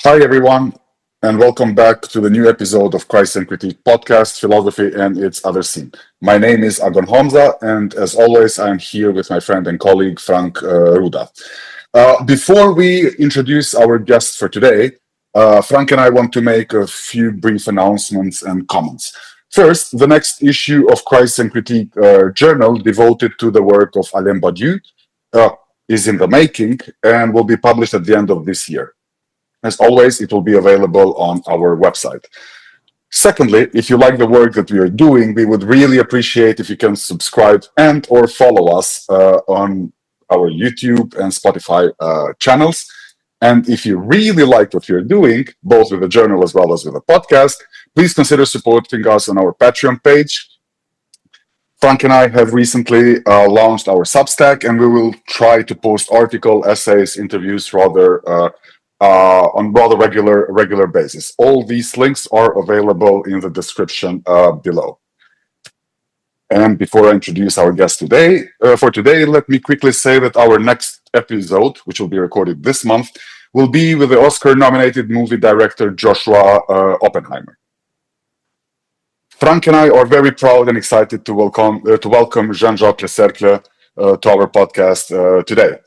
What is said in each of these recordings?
Hi, everyone, and welcome back to the new episode of Christ and Critique podcast, Philosophy and Its Other Scene. My name is Agon Hamza, and as always, I'm here with my friend and colleague, Ruda. Before we introduce our guest for today, Frank and I want to make a few brief announcements and comments. First, the next issue of Christ and Critique journal devoted to the work of Alain Badiou uh, is in the making and will be published at the end of this year. As always, it will be available on our website. Secondly, if you like the work that we are doing, we would really appreciate if you can subscribe and or follow us on our YouTube and Spotify channels. And if you really like what you're doing, both with the journal as well as with the podcast, please consider supporting us on our Patreon page. Frank and I have recently launched our Substack, and we will try to post articles, essays, interviews on rather regular basis. All these links are available in the description below. And before I introduce our guest for today, let me quickly say that our next episode, which will be recorded this month, will be with the Oscar-nominated movie director Joshua Oppenheimer. Frank and I are very proud and excited to welcome Jean-Jacques Lecercle to our podcast today.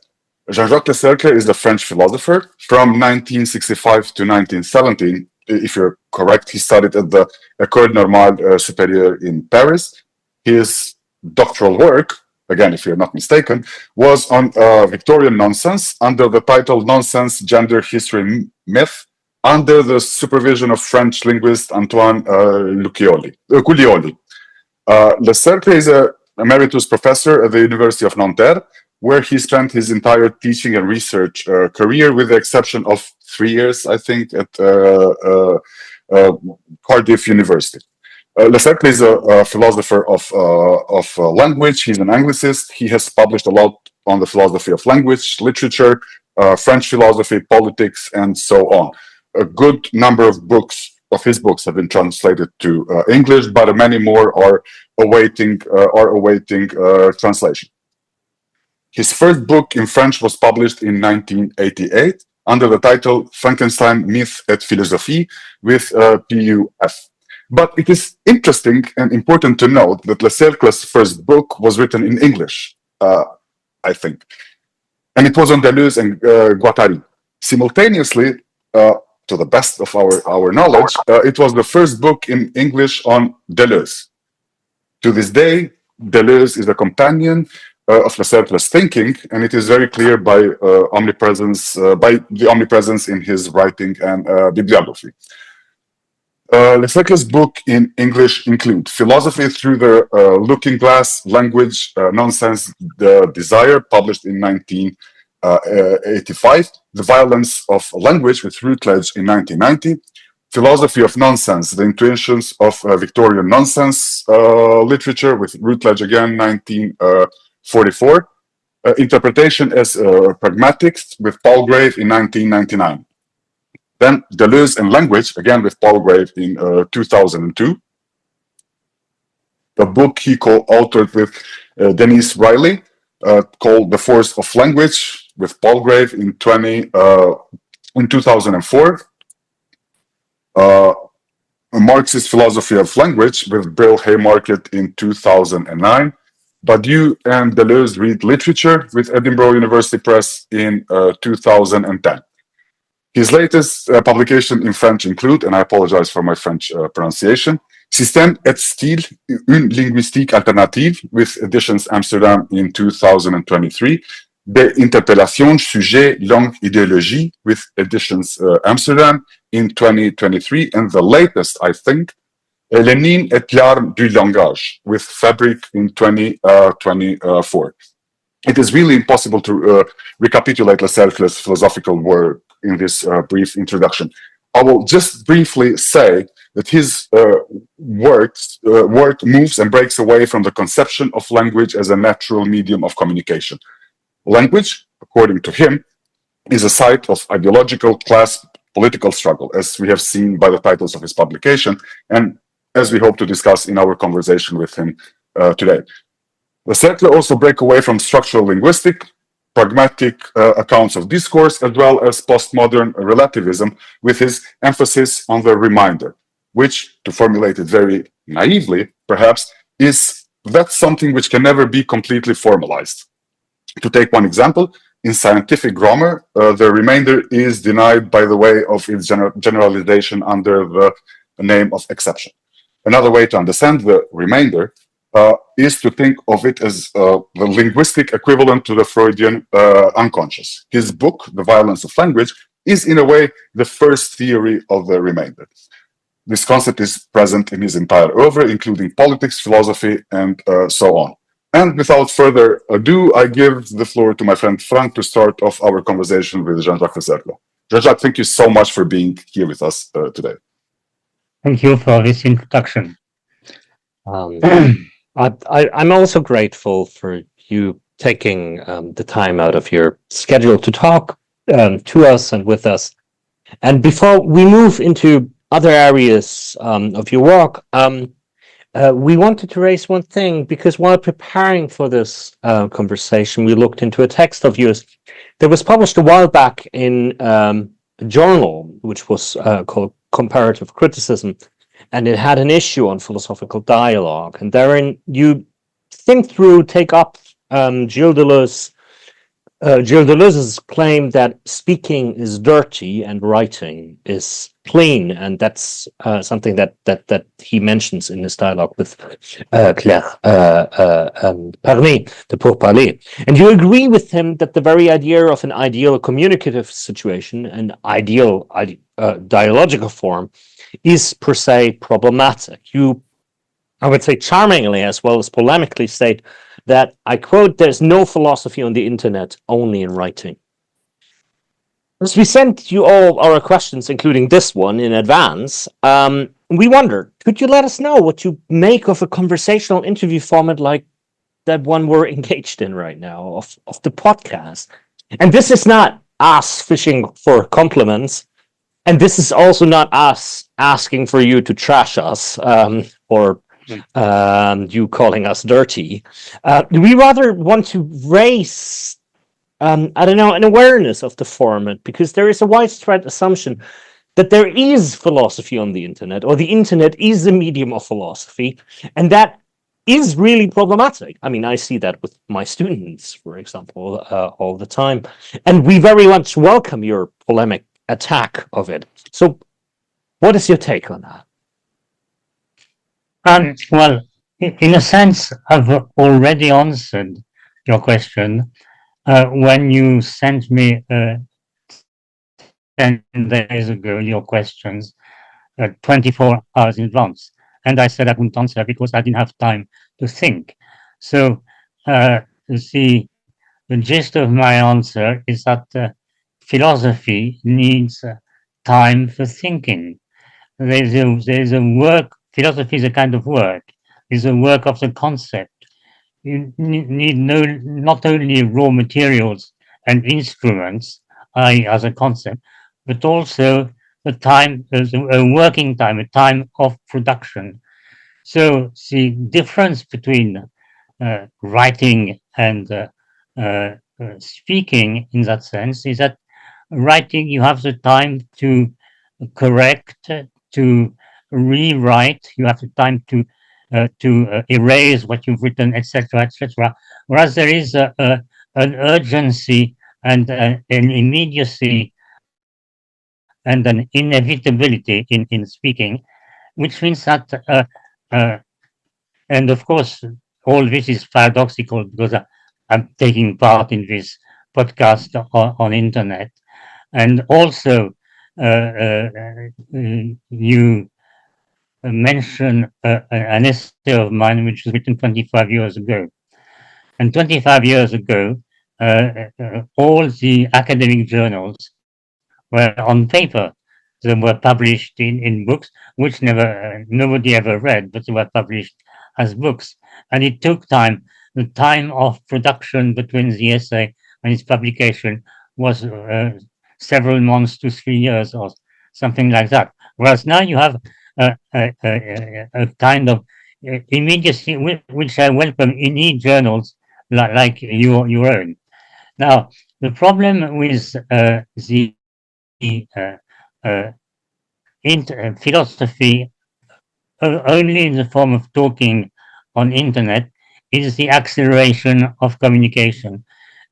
Jean-Jacques Lecercle is a French philosopher. From 1965 to 1917, if you're correct, he studied at the École Normale Supérieure in Paris. His doctoral work, again, if you're not mistaken, was on Victorian nonsense under the title Nonsense, Gender, History, Myth, under the supervision of French linguist Antoine Cuglioli. Lecercle is an emeritus professor at the University of Nanterre, where he spent his entire teaching and research career, with the exception of 3 years, I think, at Cardiff University. Lecercle is a philosopher of language. He's an Anglicist. He has published a lot on the philosophy of language, literature, French philosophy, politics, and so on. A good number of his books have been translated to English, but many more are awaiting translation. His first book in French was published in 1988 under the title Frankenstein, Myth et Philosophie with PUF. But it is interesting and important to note that Lecercle's first book was written in English, I think. And it was on Deleuze and Guattari. Simultaneously, to the best of our knowledge, it was the first book in English on Deleuze. To this day, Deleuze is a companion of Lecercle's thinking, and it is very clear by the omnipresence in his writing and bibliography. Lecercle's book in English include Philosophy Through the Looking Glass, Language, Nonsense, the Desire, published in 1985, The Violence of Language with Routledge in 1990, Philosophy of Nonsense, The Intuitions of Victorian Nonsense Literature with Routledge again, 1944, Interpolation as Pragmatics with Palgrave in 1999. Then Deleuze and Language, again with Palgrave in 2002. The book he co-authored with Denise Riley, called The Force of Language with Palgrave in 2004. A Marxist Philosophy of Language with Bill Haymarket in 2009. Badiou and Deleuze Read Literature with Edinburgh University Press in 2010. His latest publication in French include, and I apologize for my French pronunciation, Système et Style, une linguistique alternative with Editions Amsterdam in 2023, De Interpellation, Sujet, Langue, Idéologie with Editions Amsterdam in 2023, and the latest, I think, Lenin et l'art du langage with Fabric in 2024. It is really impossible to recapitulate Lecercle's philosophical work in this brief introduction. I will just briefly say that his work moves and breaks away from the conception of language as a natural medium of communication. Language, according to him, is a site of ideological, class, political struggle, as we have seen by the titles of his publication, and as we hope to discuss in our conversation with him today. Lecercle also break away from structural linguistic, pragmatic accounts of discourse, as well as postmodern relativism, with his emphasis on the reminder, which, to formulate it very naively, perhaps, is that's something which can never be completely formalized. To take one example, in scientific grammar, the remainder is denied by the way of its generalization under the name of exception. Another way to understand the remainder is to think of it as the linguistic equivalent to the Freudian unconscious. His book, The Violence of Language, is in a way the first theory of the remainder. This concept is present in his entire oeuvre, including politics, philosophy, and so on. And without further ado, I give the floor to my friend Frank to start off our conversation with Jean-Jacques Lecercle. Jean-Jacques, thank you so much for being here with us today. Thank you for this introduction. I'm also grateful for you taking the time out of your schedule to talk to us and with us. And before we move into other areas of your work, we wanted to raise one thing, because while preparing for this conversation, we looked into a text of yours that was published a while back in a journal, which was called Comparative Criticism, and it had an issue on philosophical dialogue. And therein you take up Gilles Deleuze's claim that speaking is dirty and writing is clean, and that's something that he mentions in his dialogue with Claire Parny, the Pourparler. And you agree with him that the very idea of an ideal communicative situation, an ideal dialogical form, is per se problematic. You, I would say, charmingly as well as polemically state that, I quote, "There's no philosophy on the internet, only in writing." As we sent you all our questions, including this one, in advance, we wondered, could you let us know what you make of a conversational interview format like that one we're engaged in right now, of the podcast? And this is not us fishing for compliments, and this is also not us asking for you to trash us or you calling us dirty. We rather want to raise, an awareness of the format, because there is a widespread assumption that there is philosophy on the internet, or the internet is a medium of philosophy, and that is really problematic. I mean, I see that with my students, for example, all the time, and we very much welcome your polemic attack of it. So, what is your take on that? Well, in a sense, I've already answered your question when you sent me 10 days ago your questions 24 hours in advance. And I said I wouldn't answer because I didn't have time to think. So the gist of my answer is that philosophy needs time for thinking. There's a work, philosophy is a kind of work, is a work of the concept. You need not only raw materials and instruments, i.e. as a concept, but also a time, a working time, a time of production. So the difference between writing and speaking in that sense is that writing, you have the time to correct, to rewrite, you have the time to erase what you've written, etc., etc. Whereas there is an urgency and an immediacy and an inevitability in speaking, which means that, and of course, all this is paradoxical because I'm taking part in this podcast on internet, and also you mention an essay of mine which was written 25 years ago. And 25 years ago, all the academic journals were on paper. They were published in books, which nobody ever read, but they were published as books. And it took time. The time of production between the essay and its publication was several months to 3 years or something like that. Whereas now you have a kind of immediacy, which I welcome in e-journals like your own. Now, the problem with the philosophy only in the form of talking on internet is the acceleration of communication.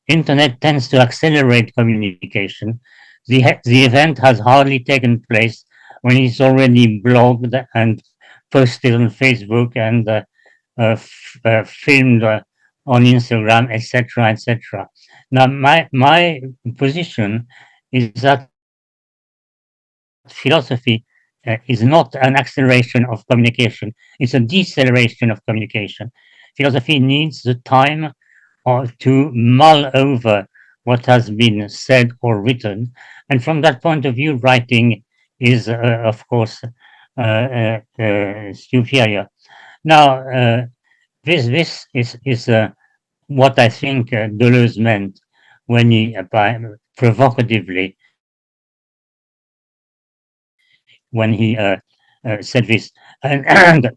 Internet tends to accelerate communication. The event has hardly taken place when it's already blogged and posted on Facebook and filmed on Instagram, etc., etc. Now, my position is that philosophy is not an acceleration of communication; it's a deceleration of communication. Philosophy needs the time or to mull over what has been said or written. And from that point of view, writing is, of course, superior. Now, this is what I think Deleuze meant when he, provocatively, when he said this. And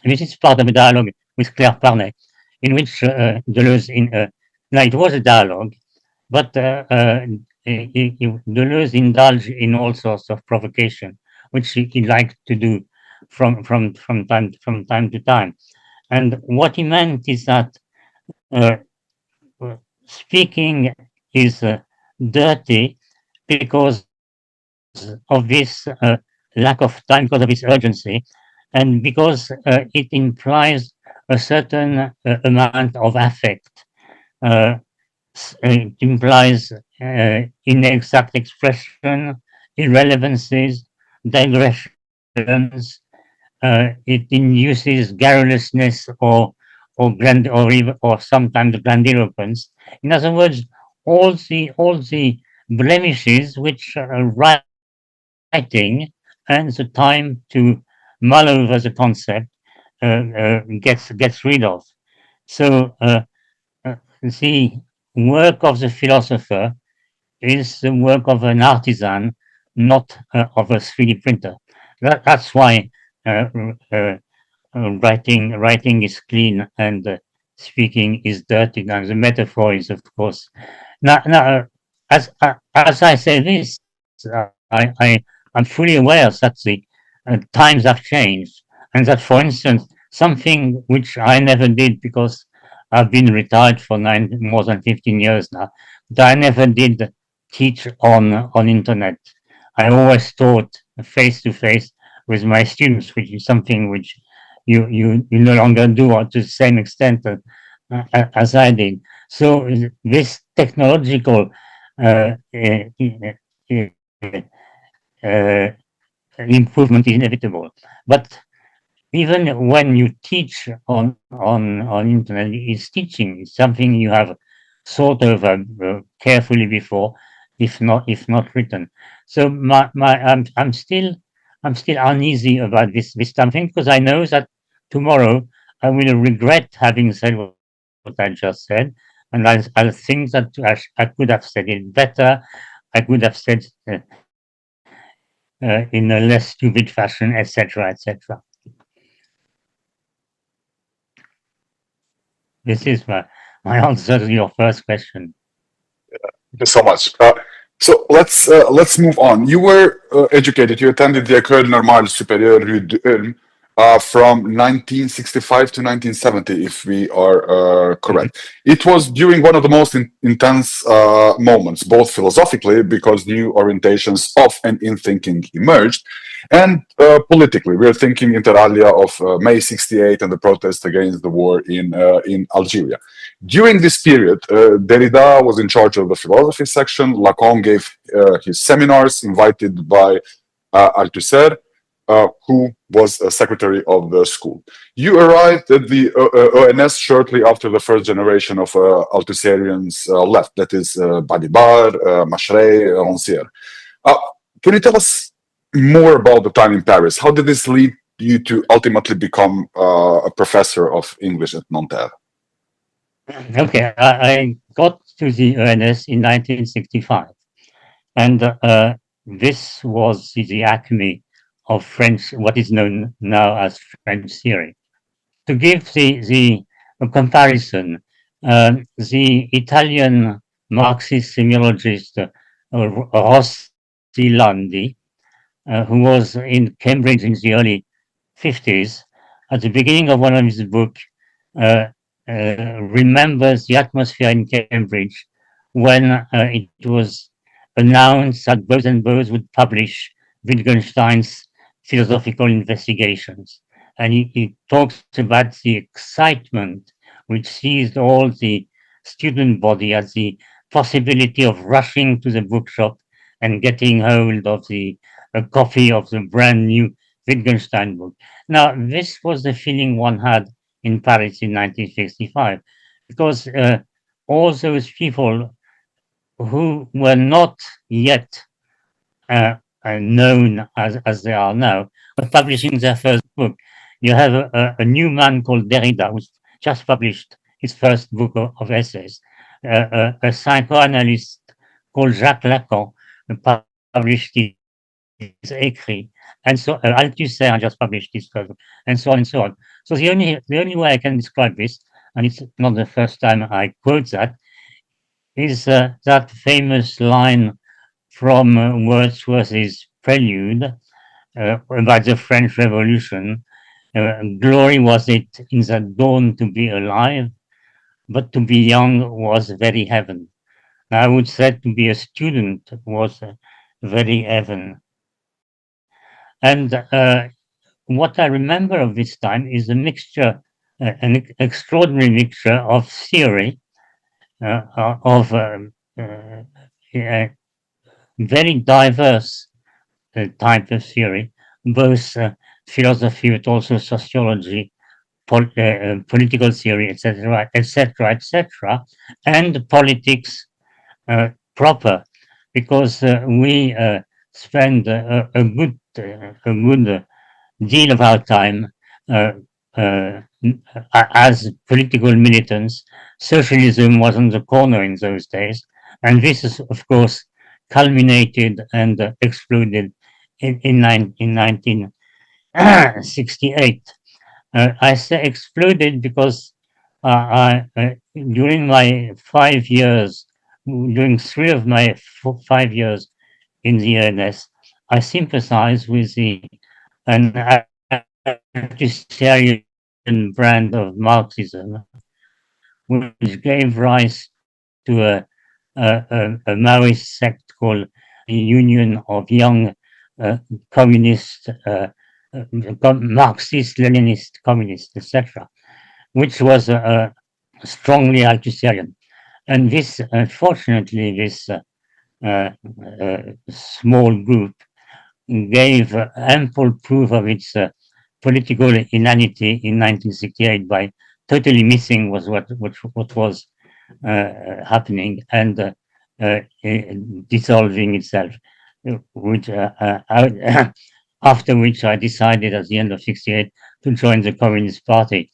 this is part of a dialogue with Claire Parnay, in which Deleuze, now it was a dialogue, but Deleuze indulged in all sorts of provocation, which he liked to do from time to time. And what he meant is that uh, speaking is dirty because of this lack of time, because of its urgency, and because it implies a certain amount of affect. It implies inexact expression, irrelevancies, digressions. It induces garrulousness or sometimes grandiloquence. In other words, all the blemishes which writing and the time to mull over the concept gets rid of. So the work of the philosopher is the work of an artisan, not of a 3D printer. That's why uh, uh, writing is clean and speaking is dirty. Now the metaphor is, of course, now as I say this, I'm fully aware that the times have changed, and that, for instance, something which I never did because I've been retired for more than 15 years now, but I never did teach on internet. I always taught face to face with my students, which is something which you no longer do to the same extent as I did. So this technological uh, uh, improvement is inevitable. But even when you teach on internet, it's teaching. It's something you have thought over carefully before, if not written. So I'm still uneasy about this something because I know that tomorrow I will regret having said what I just said, and I'll think that I could have said it better. I could have said in a less stupid fashion, etc., etc. This is my answer to your first question. Thank you so much. So let's move on. You were educated. You attended the École Normale Supérieure Rue de Ulm from 1965 to 1970, if we are correct. It was during one of the most intense moments, both philosophically, because new orientations of and in thinking emerged, and politically. We're thinking inter alia of May '68 and the protest against the war in Algeria. During this period, Derrida was in charge of the philosophy section. Lacan gave his seminars, invited by Althusser, who was a secretary of the school. You arrived at the ONS shortly after the first generation of Althusserians left, that is Balibar, Macheret, Rancière. Can you tell us more about the time in Paris? How did this lead you to ultimately become a professor of English at Nanterre? Okay, I got to the ONS in 1965, and this was the acme of French, what is known now as French theory. To give the a comparison, the Italian Marxist semiologist Rossi Landi, who was in Cambridge in the early 50s. At the beginning of one of his books, remembers the atmosphere in Cambridge when it was announced that Bose and Bose would publish Wittgenstein's philosophical investigations. And he talks about the excitement which seized all the student body at the possibility of rushing to the bookshop and getting hold of a copy of the brand new Wittgenstein book. Now, this was the feeling one had in Paris in 1965, because all those people who were not yet known as they are now were publishing their first book. You have a new man called Derrida, who's just published his first book of essays. A psychoanalyst called Jacques Lacan published his écrits, and so Althusser just published his first book, and so on and so on. So the only way I can describe this, and it's not the first time I quote that, is that famous line from Wordsworth's Prelude about the French Revolution. Glory was it in the dawn to be alive, but to be young was very heaven. Now, I would say to be a student was very heaven. And what I remember of this time is a mixture, an extraordinary mixture of theory, of very diverse type of theory, both philosophy but also sociology, political theory, etc., etc., etc., and politics proper, because we spend a good deal of our time as political militants. Socialism was on the corner in those days, and this is, of course, culminated and exploded in 1968. I say exploded because during my 5 years, during 3 of my 5 years in the ENS, I sympathize with an Althuserian brand of Marxism, which gave rise to a Maoist sect called the Union of Young Communist, Marxist, Leninist, Communist, etc., which was strongly Althuserian. And this, unfortunately, this small group gave ample proof of its political inanity in 1968 by totally missing what was happening and dissolving itself, which after which I decided at the end of 68 to join the Communist Party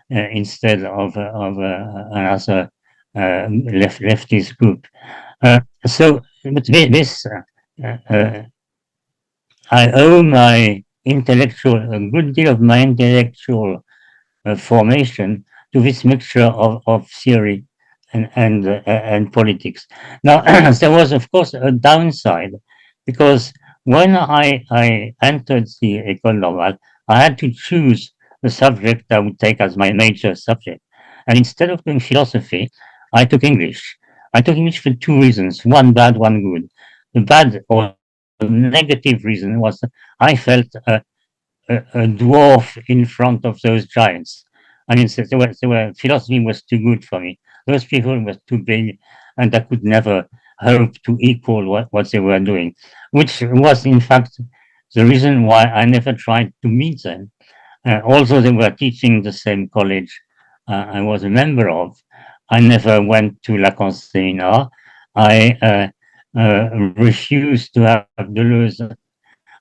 instead of another leftist group. So, but this I owe my intellectual, a good deal of my intellectual formation to this mixture of theory and politics. Now, there was, of course, a downside, because when I entered the École Normale, I had to choose the subject I would take as my major subject. And instead of doing philosophy, I took English. I took English for 2 reasons, one bad, one good. The bad or negative reason was I felt a dwarf in front of those giants. I mean, philosophy was too good for me. Those people were too big, and I could never hope to equal what they were doing, which was, in fact, the reason why I never tried to meet them. Although they were teaching the same college I was a member of, I never went to Lacan's seminar. I refused to have Deleuze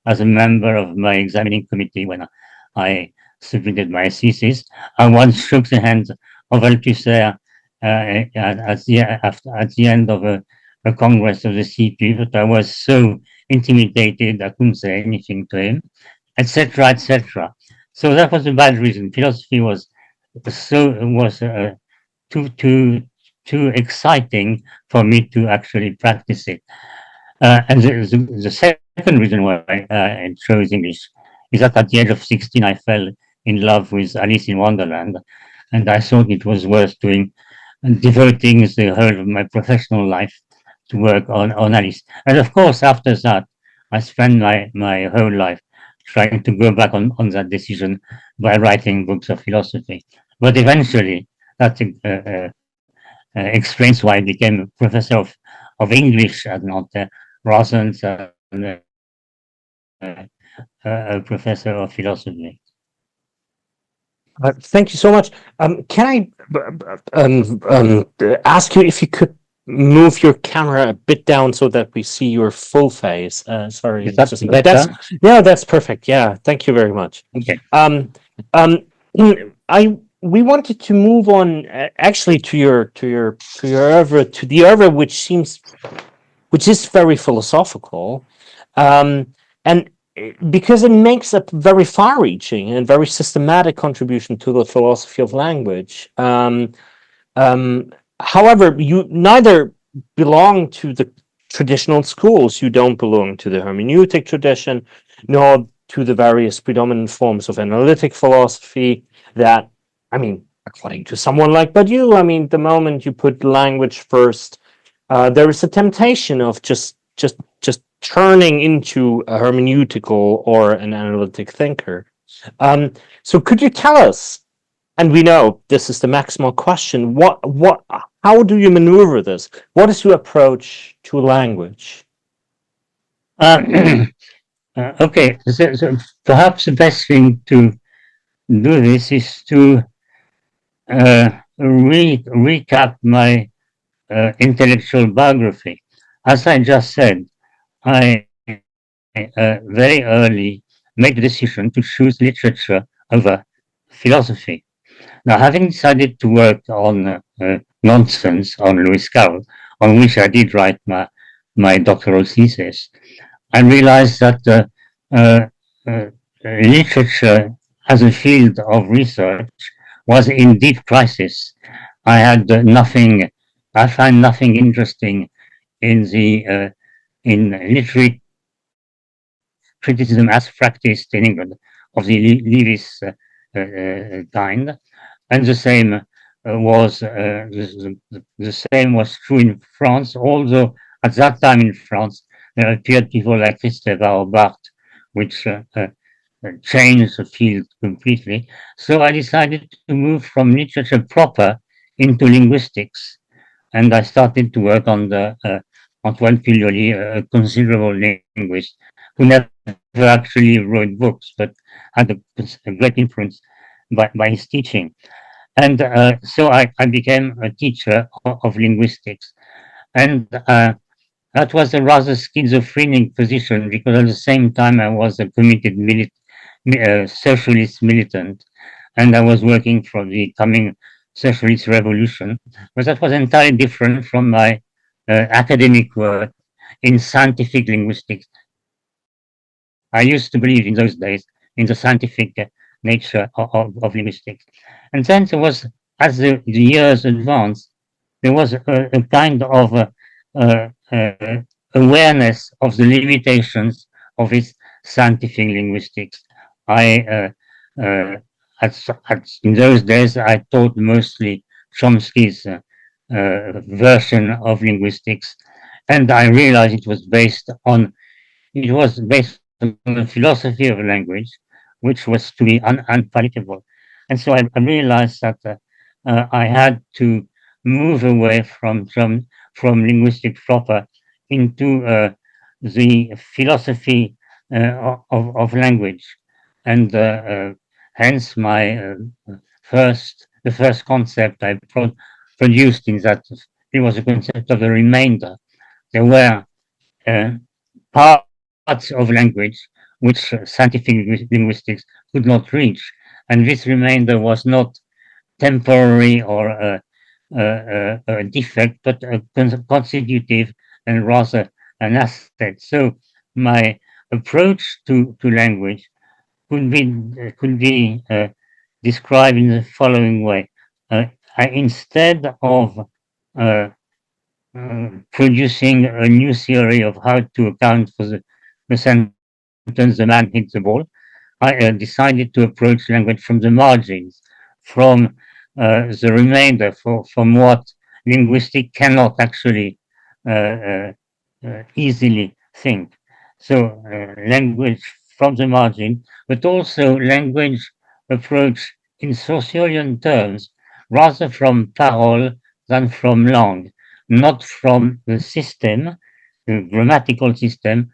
as a member of my examining committee when I submitted my thesis. I once shook the hand of Althusser at the end of a congress of the CP, but I was so intimidated I couldn't say anything to him, etc., etc. So that was a bad reason. Philosophy was too too exciting for me to actually practice it. And the second reason why I chose English is that at the age of 16, I fell in love with Alice in Wonderland, and I thought it was worth doing and devoting the whole of my professional life to work on Alice. And of course, after that, I spent my whole life trying to go back on that decision by writing books of philosophy. But eventually, that explains why I became a professor of English at Nanterre rather than a professor of philosophy. Thank you so much. Can I ask you if you could move your camera a bit down so that we see your full face? Sorry, Is that better? That's perfect. Yeah, thank you very much. Okay. We wanted to move on actually to your oeuvre, to the oeuvre which is very philosophical, and because it makes a very far-reaching and very systematic contribution to the philosophy of language. However, you neither belong to the traditional schools. You don't belong to the hermeneutic tradition, nor to the various predominant forms of analytic philosophy that, according to someone like Badiou, the moment you put language first, there is a temptation of just turning into a hermeneutical or an analytic thinker. So could you tell us, and we know this is the maximal question, how do you maneuver this? What is your approach to language? Okay, so perhaps the best thing to do this is to recap my intellectual biography. As I just said, I very early made the decision to choose literature over philosophy. Now, having decided to work on nonsense on Lewis Carroll, on which I did write my doctoral thesis, I realized that literature as a field of research was in deep crisis. I had I find nothing interesting in the in literary criticism as practiced in England of the Lewis kind, and the same the same was true in France. Although at that time in France there appeared people like Christophe or Barthes, which changed the field completely. So I decided to move from literature proper into linguistics, and I started to work on the Antoine Pilloli, a considerable linguist who never actually wrote books, but had a great influence by his teaching. And so I became a teacher of linguistics. And that was a rather schizophrenic position because at the same time I was a committed socialist militant, and I was working for the coming socialist revolution. But that was entirely different from my academic work in scientific linguistics. I used to believe in those days in the scientific nature of linguistics. And then there was, as the years advanced, there was a kind of awareness of the limitations of its scientific linguistics. I in those days I taught mostly Chomsky's version of linguistics, and I realized it was based on a philosophy of language, which was to be unpalatable. And so I realized that I had to move away from linguistic proper into the philosophy of language, and hence the first concept I produced in that it was a concept of the remainder. There were parts of language which scientific linguistics could not reach, and this remainder was not temporary or a defect, but a constitutive and rather an asset. So my approach to language could be described in the following way. Instead of producing a new theory of how to account for the sentence "the man hit the ball," I decided to approach language from the margins, from the remainder, from what linguistic cannot actually easily think. So language from the margin, but also language approach in Saussurian terms, rather from parole than from langue, not from the system, the grammatical system,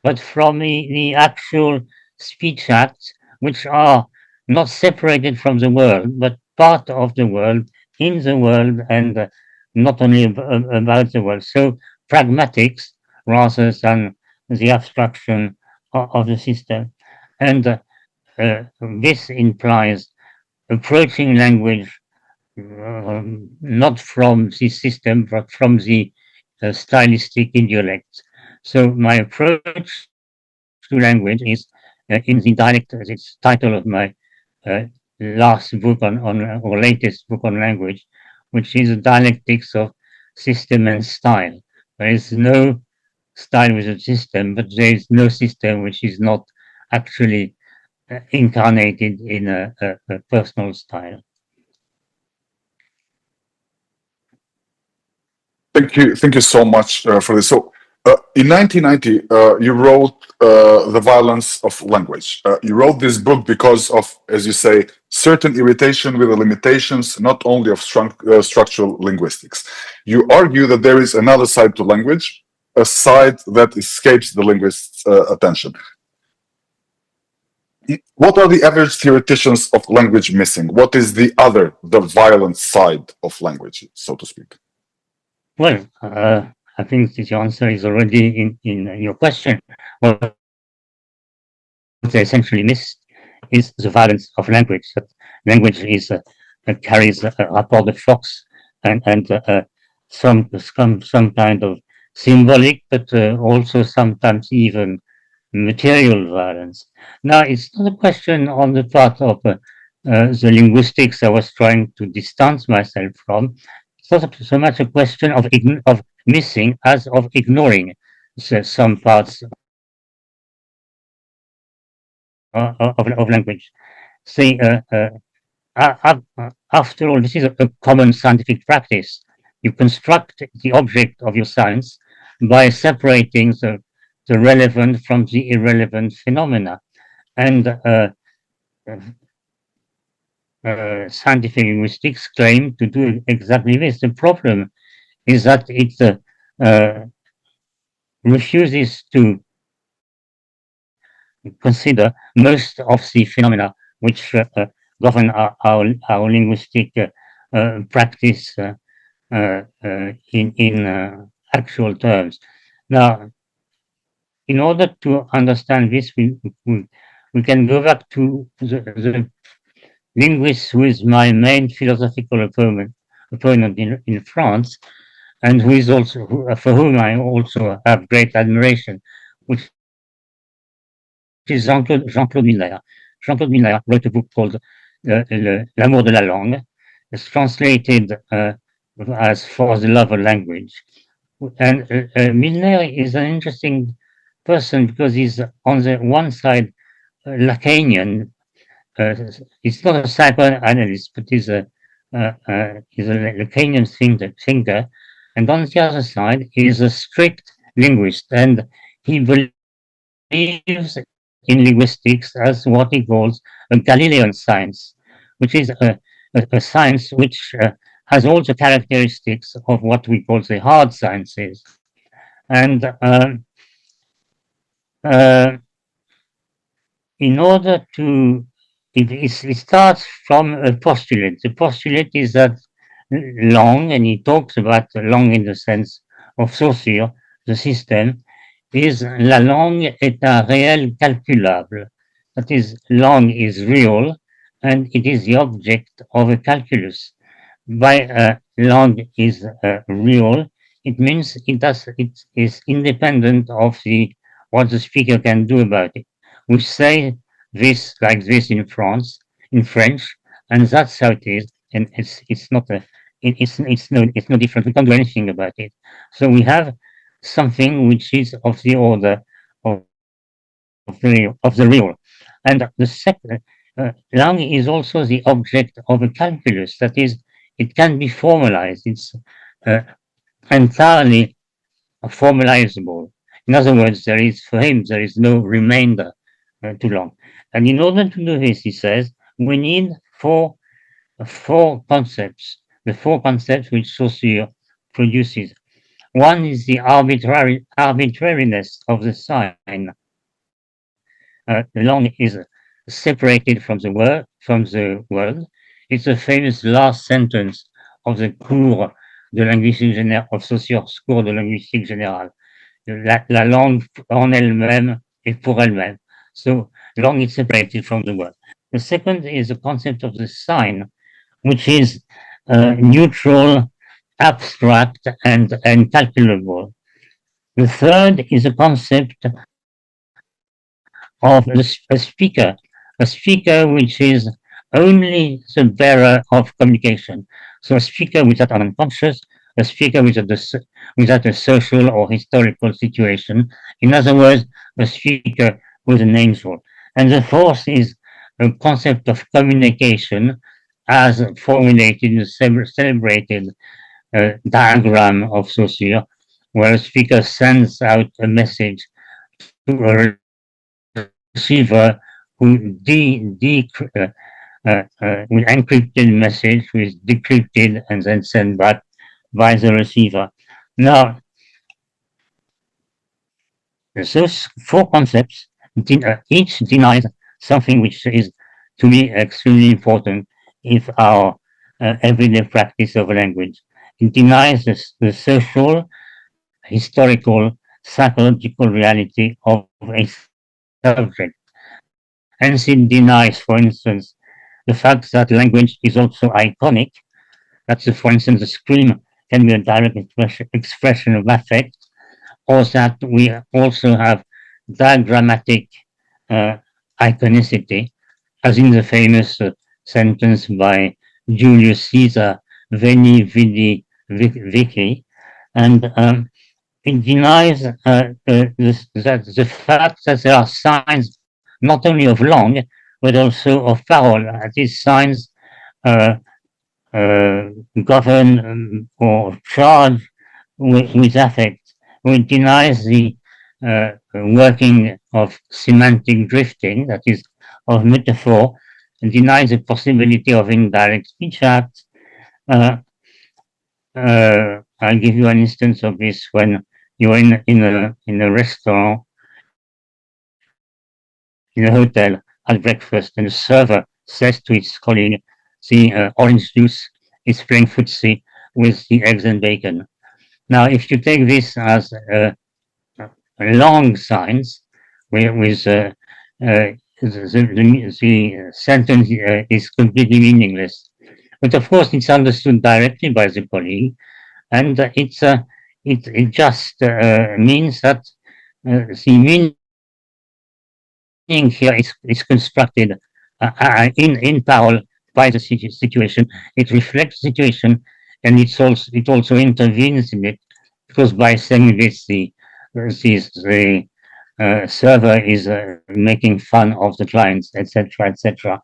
but from the actual speech acts, which are not separated from the world, but part of the world, in the world, and not only about the world. So pragmatics rather than the abstraction of the system. And this implies approaching language not from the system, but from the stylistic idiolects. So my approach to language is in the dialect, as it's title of my uh, last book or latest book on language, which is a dialectics of system and style. There is no style with a system, but there is no system which is not actually incarnated in a personal style. Thank you so much for this. So, in 1990, you wrote "The Violence of Language." You wrote this book because of, as you say, certain irritation with the limitations not only of structural linguistics. You argue that there is another side to language, a side that escapes the linguist's attention. What are the average theoreticians of language missing? What is the violent side of language, so to speak? Well, I think the answer is already in your question. What they essentially miss is the violence of language. That language is carries a rapport de force and some kind of symbolic, but also sometimes even material violence. Now, it's not a question on the part of the linguistics I was trying to distance myself from. It's not so much a question of missing as of ignoring some parts of language. See, after all, this is a common scientific practice. You construct the object of your science by separating the relevant from the irrelevant phenomena. And scientific linguistics claim to do exactly this. The problem is that it refuses to consider most of the phenomena which govern our linguistic practice in actual terms. Now, in order to understand this, we can go back to the linguist who is my main philosophical opponent in France, and who is also for whom I also have great admiration, which is Jean-Claude Miller. Jean-Claude Miller wrote a book called L'amour de la langue. It's translated as For the Love of Language. And Milner is an interesting person because he's on the one side Lacanian. He's not a psychoanalyst, but he's a Lacanian thinker. And on the other side, he's a strict linguist, and he believes in linguistics as what he calls a Galilean science, which is a science which has all the characteristics of what we call the hard sciences. And in order to, it starts from a postulate. The postulate is that langue, and he talks about langue in the sense of Saussure, the system, is la langue est un réel calculable. That is, langue is real, and it is the object of a calculus. By langue is real, it means it is independent of what the speaker can do about it. We say this like this in France, in French, and that's how it is. And it's not it's no different. We can't do anything about it. So we have something which is of the order of the real. And the second, language is also the object of a calculus. That is, it can be formalized. It's entirely formalizable. In other words, for him, there is no remainder too long. And in order to do this, he says, we need four concepts, the four concepts which Saussure produces. One is the arbitrariness of the sign. The long is separated from the world. It's the famous last sentence of the cours de linguistique générale, of Saussure's cours de linguistique générale. La langue en elle-même et pour elle-même. So long is separated from the word. The second is the concept of the sign, which is neutral, abstract, and calculable. The third is a concept of a speaker which is only the bearer of communication. So a speaker without an unconscious, a speaker without a social or historical situation. In other words, a speaker with an angel. And the fourth is a concept of communication as formulated in the celebrated diagram of Saussure, where a speaker sends out a message to a receiver who with encrypted message, who is decrypted and then sent back by the receiver. Now, those four concepts each denies something which is, to me, extremely important in our everyday practice of language. It denies the social, historical, psychological reality of a subject. Hence, it denies, for instance, the fact that language is also iconic. That's, for instance, the scream can be a direct expression of affect, or that we also have diagrammatic iconicity, as in the famous sentence by Julius Caesar, Veni, Vidi, Vici, and it denies the fact that there are signs not only of langue, but also of parole. These signs govern or charge with affect. It denies the working of semantic drifting, that is, of metaphor, and denies the possibility of indirect speech acts. I'll give you an instance of this. When you're in a restaurant, in a hotel, at breakfast, and the server says to his colleague, the orange juice is playing footsie with the eggs and bacon. Now, if you take this as long signs, with the sentence is completely meaningless. But of course, it's understood directly by the colleague, and it just means that the meaning here is constructed in parallel by the situation. It reflects the situation, and it also intervenes in it, because by saying this, the server is making fun of the clients, etc., etc.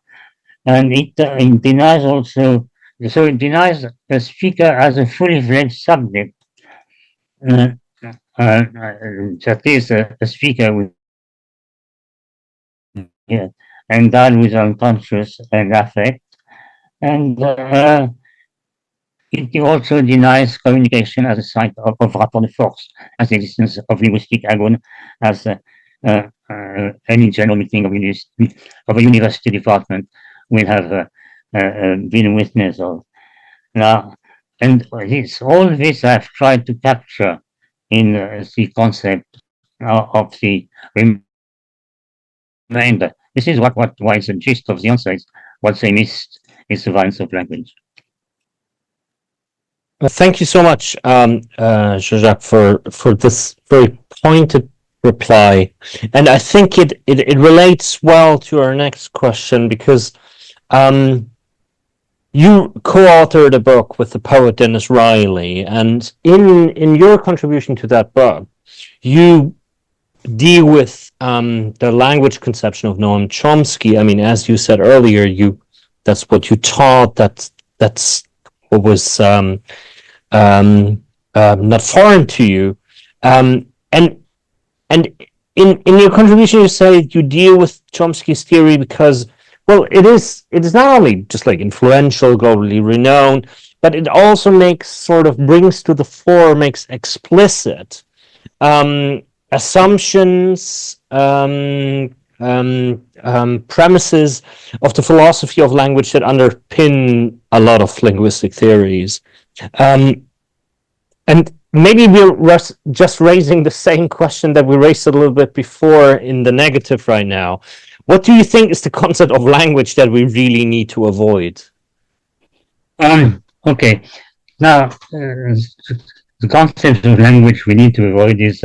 And it denies also, so it denies the speaker as a fully fledged subject. That is a speaker with endowed with unconscious and affect, and it also denies communication as a site of rapport de force, as the existence of linguistic agon, as any general meeting of a university department will have been witness of. Now, and all this I've tried to capture in the concept of the remainder. This is why the gist of the answer is what they missed is the violence of language. Thank you so much, Jean-Jacques, for this very pointed reply. And I think it relates well to our next question, because you co-authored a book with the poet Dennis Riley, and in your contribution to that book, you deal with the language conception of Noam Chomsky. I mean, as you said earlier, that's what you taught. That's what was not foreign to you, and in your contribution, you say you deal with Chomsky's theory because, well, it is not only just like influential, globally renowned, but it also brings to the fore, makes explicit assumptions, premises of the philosophy of language that underpin a lot of linguistic theories. And maybe we're just raising the same question that we raised a little bit before in the negative right now. What do you think is the concept of language that we really need to avoid? Okay. Now, the concept of language we need to avoid is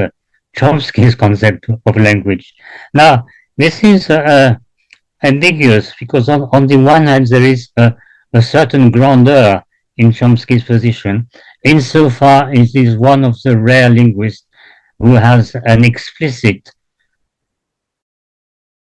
Chomsky's concept of language. Now, this is ambiguous because on the one hand, there is a certain grandeur in Chomsky's position, insofar as he is one of the rare linguists who has an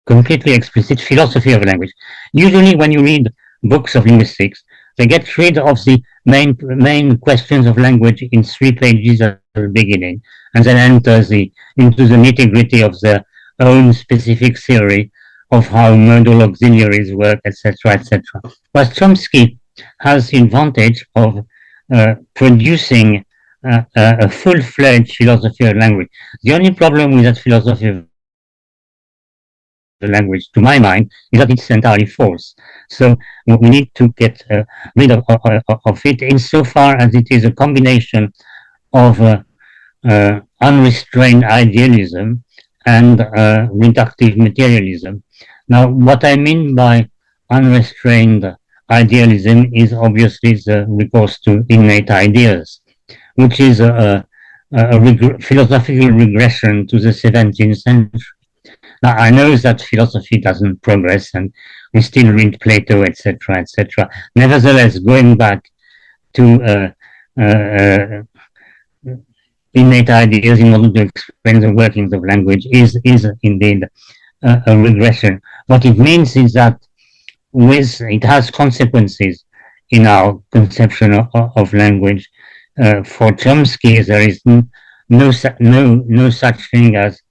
completely explicit philosophy of language. Usually when you read books of linguistics, they get rid of the main questions of language in 3 pages at the beginning, and then enter into the nitty-gritty of their own specific theory of how modal auxiliaries work, etc., etc. But Chomsky has the advantage of producing a full-fledged philosophy of language. The only problem with that philosophy of the language, to my mind, is that it's entirely false. So we need to get rid of it insofar as it is a combination of unrestrained idealism and reductive materialism. Now, what I mean by unrestrained idealism is obviously the recourse to innate ideas, which is a philosophical regression to the 17th century. Now, I know that philosophy doesn't progress and we still read Plato, etc., etc. Nevertheless, going back to innate ideas in order to explain the workings of language is indeed a regression. What it means is that it has consequences in our conception of language. For Chomsky, there is no such thing as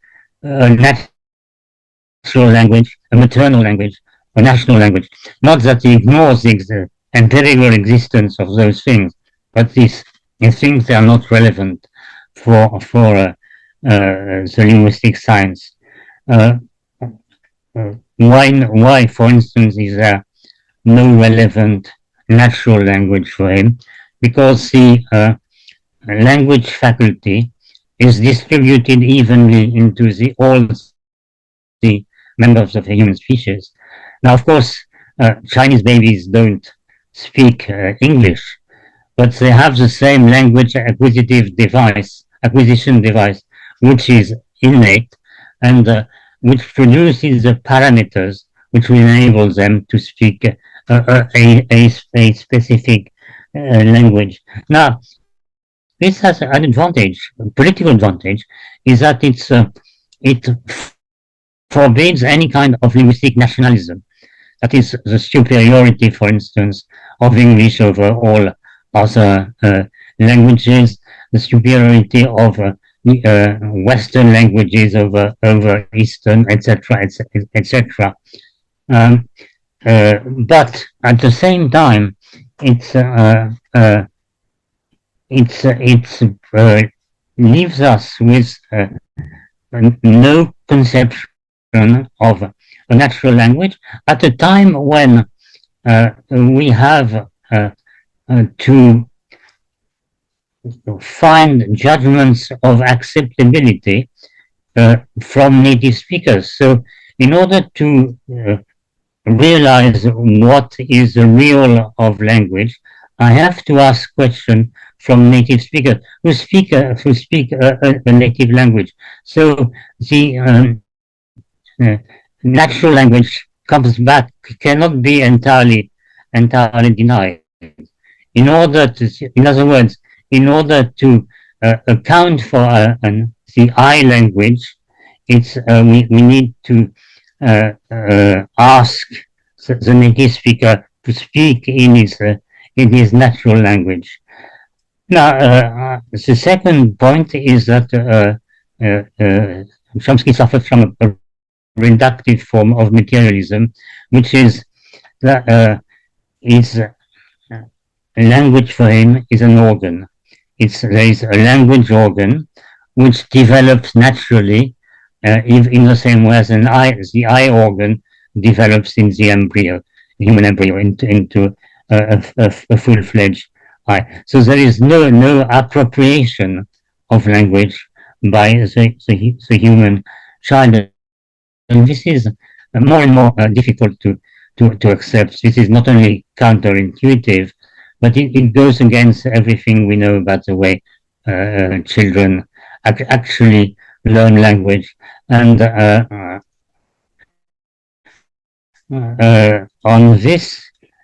a natural language, a maternal language, a national language. Not that he ignores the empirical existence of those things, but he thinks they are not relevant for the linguistic science. Why, for instance, is there no relevant natural language for him? Because the language faculty is distributed evenly into all the members of the human species. Now, of course, Chinese babies don't speak English, but they have the same language acquisition device, which is innate and which produces the parameters which will enable them to speak a specific language. Now, this has an advantage, a political advantage, is that it forbids any kind of linguistic nationalism. That is the superiority, for instance, of English over all other languages, the superiority of Western languages over Eastern, etc., etc. But at the same time, it leaves us with no conception of a natural language at a time when we have to find judgments of acceptability from native speakers. So in order to realize what is the real of language, I have to ask questions from native speakers who speak a native language. So the natural language cannot be entirely entirely denied. In other words, in order to account for the I language, we need to ask the native speaker to speak in his natural language. Now, the second point is that Chomsky suffers from a reductive form of materialism, which is that language for him is an organ. There is a language organ which develops naturally in the same way as the eye organ develops in the embryo, human embryo, into a full-fledged eye. So there is no appropriation of language by the human child. And this is more and more difficult to accept. This is not only counterintuitive, but it goes against everything we know about the way children actually learn language. And on this,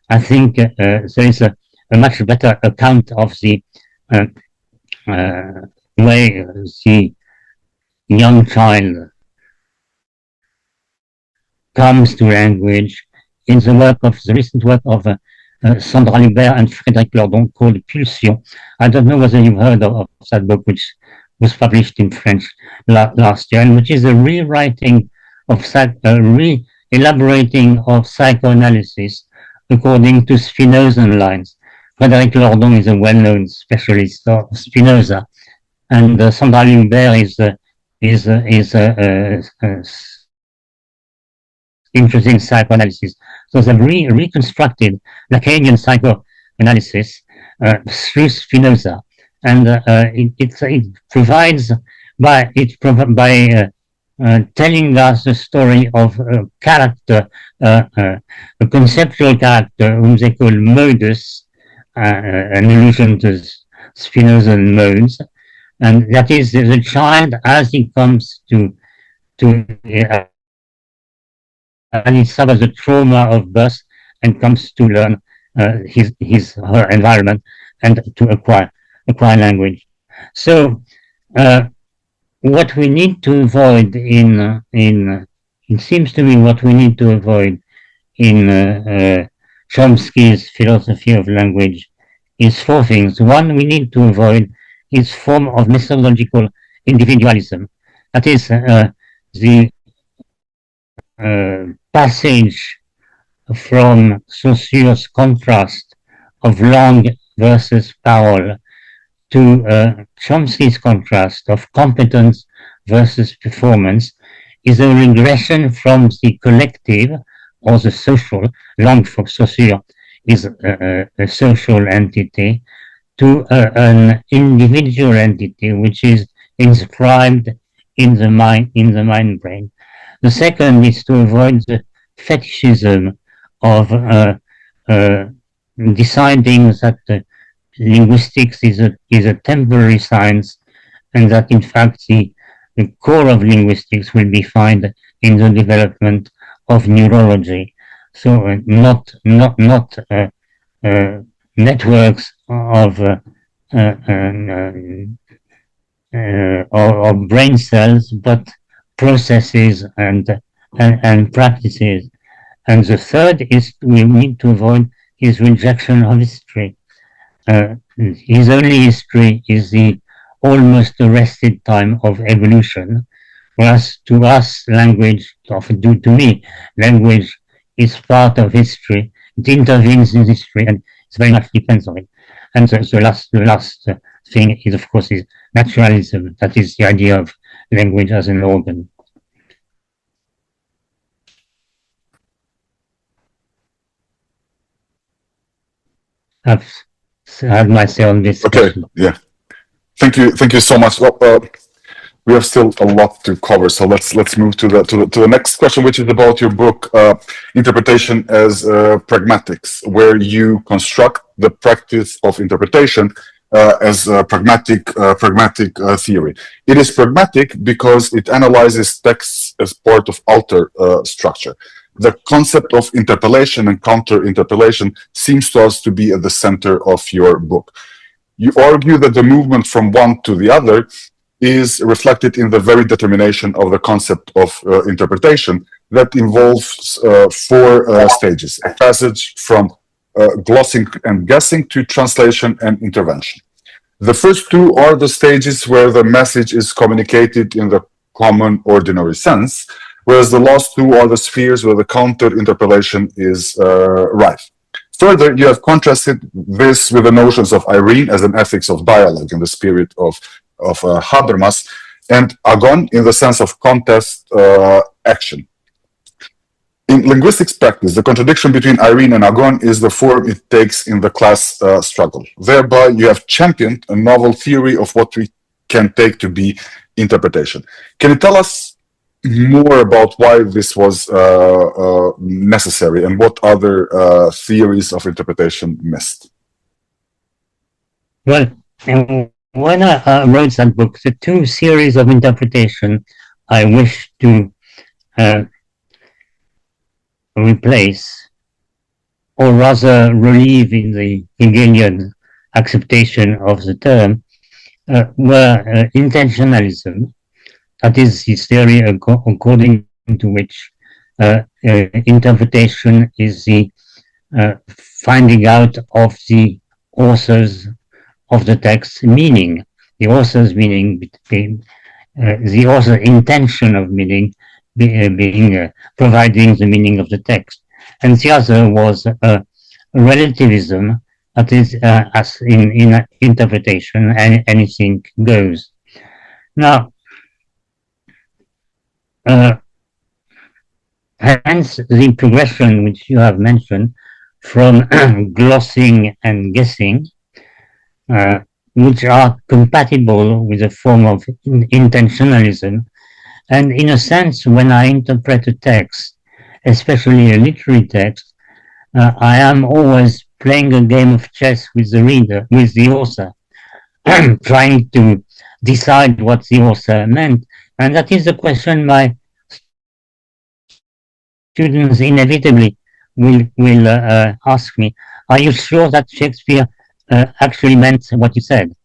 I think there is a much better account of the way the young child comes to language in the recent work of Sandra Lubert and Frédéric Lordon called Pulsion. I don't know whether you've heard of that book, which was published in French last year, and which is a rewriting of re-elaborating of psychoanalysis according to Spinozan lines. Frédéric Lordon is a well-known specialist of Spinoza, and Sandra Lubert is interesting psychoanalysis. So they've reconstructed Lacanian psychoanalysis through Spinoza, and it provides by telling us the story of a character, a conceptual character whom they call modus, an allusion to Spinozan modes, and that is the child as he comes to and he suffers the trauma of birth and comes to learn her environment and to acquire language. So what we need to avoid it seems to me what we need to avoid in Chomsky's philosophy of language is four things. One, we need to avoid is form of methodological individualism. That is the passage from Saussure's contrast of Lang versus Powell to Chomsky's contrast of competence versus performance is a regression from the collective or the social. Lang for Saussure is a social entity to an individual entity which is inscribed in the mind brain. The second is to avoid the fetishism of deciding that linguistics is a temporary science, and that in fact the core of linguistics will be found in the development of neurology. So not networks of brain cells, but processes and practices. And the third is we need to avoid his rejection of history. His only history is the almost arrested time of evolution, whereas to us, language, to me, language is part of history. It intervenes in history, and it very much depends on it. And the last thing is, of course, is naturalism. That is the idea of language as an organ. I've had my say on this. Okay, question. Yeah. Thank you so much. Well, we have still a lot to cover, so let's move to the next question, which is about your book, Interpretation as Pragmatics, where you construct the practice of interpretation as a pragmatic theory. It is pragmatic because it analyzes texts as part of alter structure. the concept of interpellation and counter-interpellation seems to us to be at the center of your book. You argue that the movement from one to the other is reflected in the very determination of the concept of interpretation that involves four stages: a passage from glossing and guessing to translation and intervention. The first two are the stages where the message is communicated in the common ordinary sense, whereas the last two are the spheres where the counter-interpellation is rife. Further, you have contrasted this with the notions of Irene as an ethics of dialogue in the spirit of Habermas, and Agon in the sense of contest action. In linguistics practice, the contradiction between Irene and Agon is the form it takes in the class struggle. Thereby, you have championed a novel theory of what we can take to be interpretation. Can you tell us more about why this was necessary and what other theories of interpretation missed? Well, when I wrote that book, the two series of interpretation I wish to replace, or rather relieve in the Hegelian acceptation of the term, were intentionalism. That is the theory according to which interpretation is the finding out of the author's of the text meaning, the author's meaning being the author's intention of meaning being providing the meaning of the text, and the other was relativism. That is, as in interpretation, anything goes. Now, hence the progression which you have mentioned from glossing and guessing, which are compatible with a form of intentionalism. And in a sense, when I interpret a text, especially a literary text, I am always playing a game of chess with the reader, with the author, trying to decide what the author meant. And that is the question my students inevitably will ask me: are you sure that Shakespeare actually meant what he said?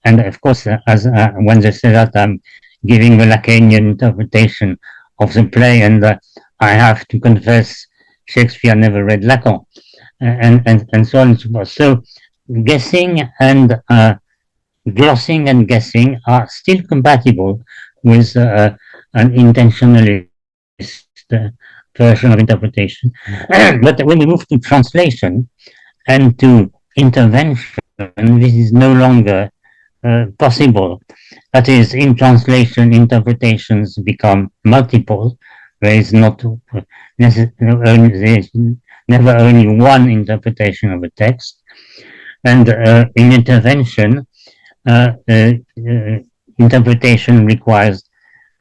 And of course, as when they say that, I'm giving the Lacanian interpretation of the play, and I have to confess Shakespeare never read Lacan, and so on and so forth. So guessing and glossing and guessing are still compatible with an intentionalist version of interpretation. But when we move to translation and to intervention, this is no longer possible. That is, in translation, interpretations become multiple. There is not there is never only one interpretation of a text, and in intervention, interpretation requires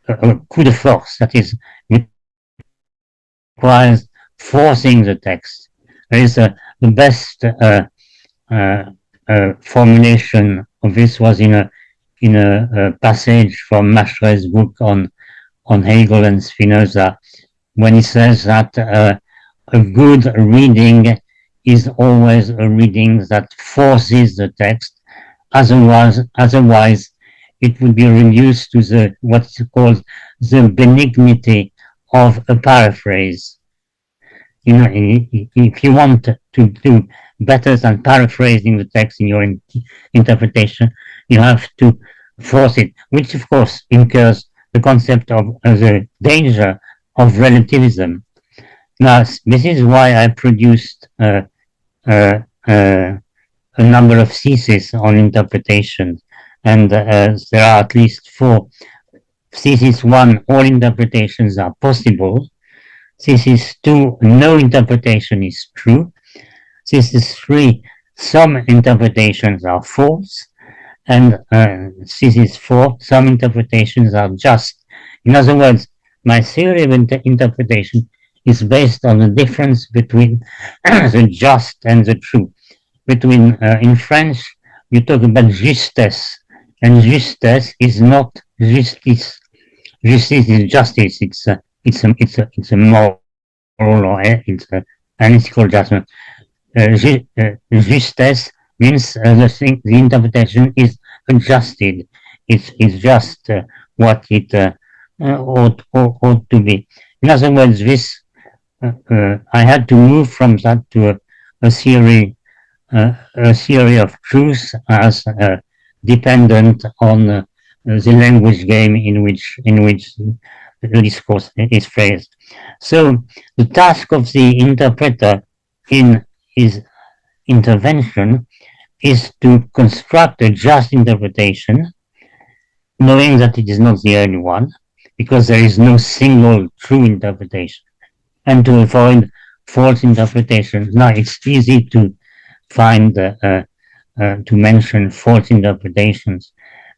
a coup de force. That is, requires forcing the text. There is the best formulation of this was in a passage from Machret's book on Hegel and Spinoza, when he says that a good reading is always a reading that forces the text. Otherwise, it would be reduced to what's called the benignity of a paraphrase. You know, if you want to do better than paraphrasing the text in your interpretation, you have to force it, which of course incurs the concept of the danger of relativism. Now, this is why I produced a number of theses on interpretation, and there are at least 4. Thesis 1, all interpretations are possible. Thesis 2, no interpretation is true. Thesis 3, some interpretations are false. And thesis 4, some interpretations are just. In other words, my theory of interpretation is based on the difference between the just and the true. Between, in French, you talk about justesse, and justesse is not justice. Justice is justice. It's a moral or it's analytical judgment. Justesse means the interpretation is adjusted. It's just what it ought to be. In other words, this I had to move from that to a theory of truth as dependent on the language game in which the discourse is phrased. So the task of the interpreter in his intervention is to construct a just interpretation, knowing that it is not the only one, because there is no single true interpretation, and to avoid false interpretations. Now, it's easy to find, to mention false interpretations.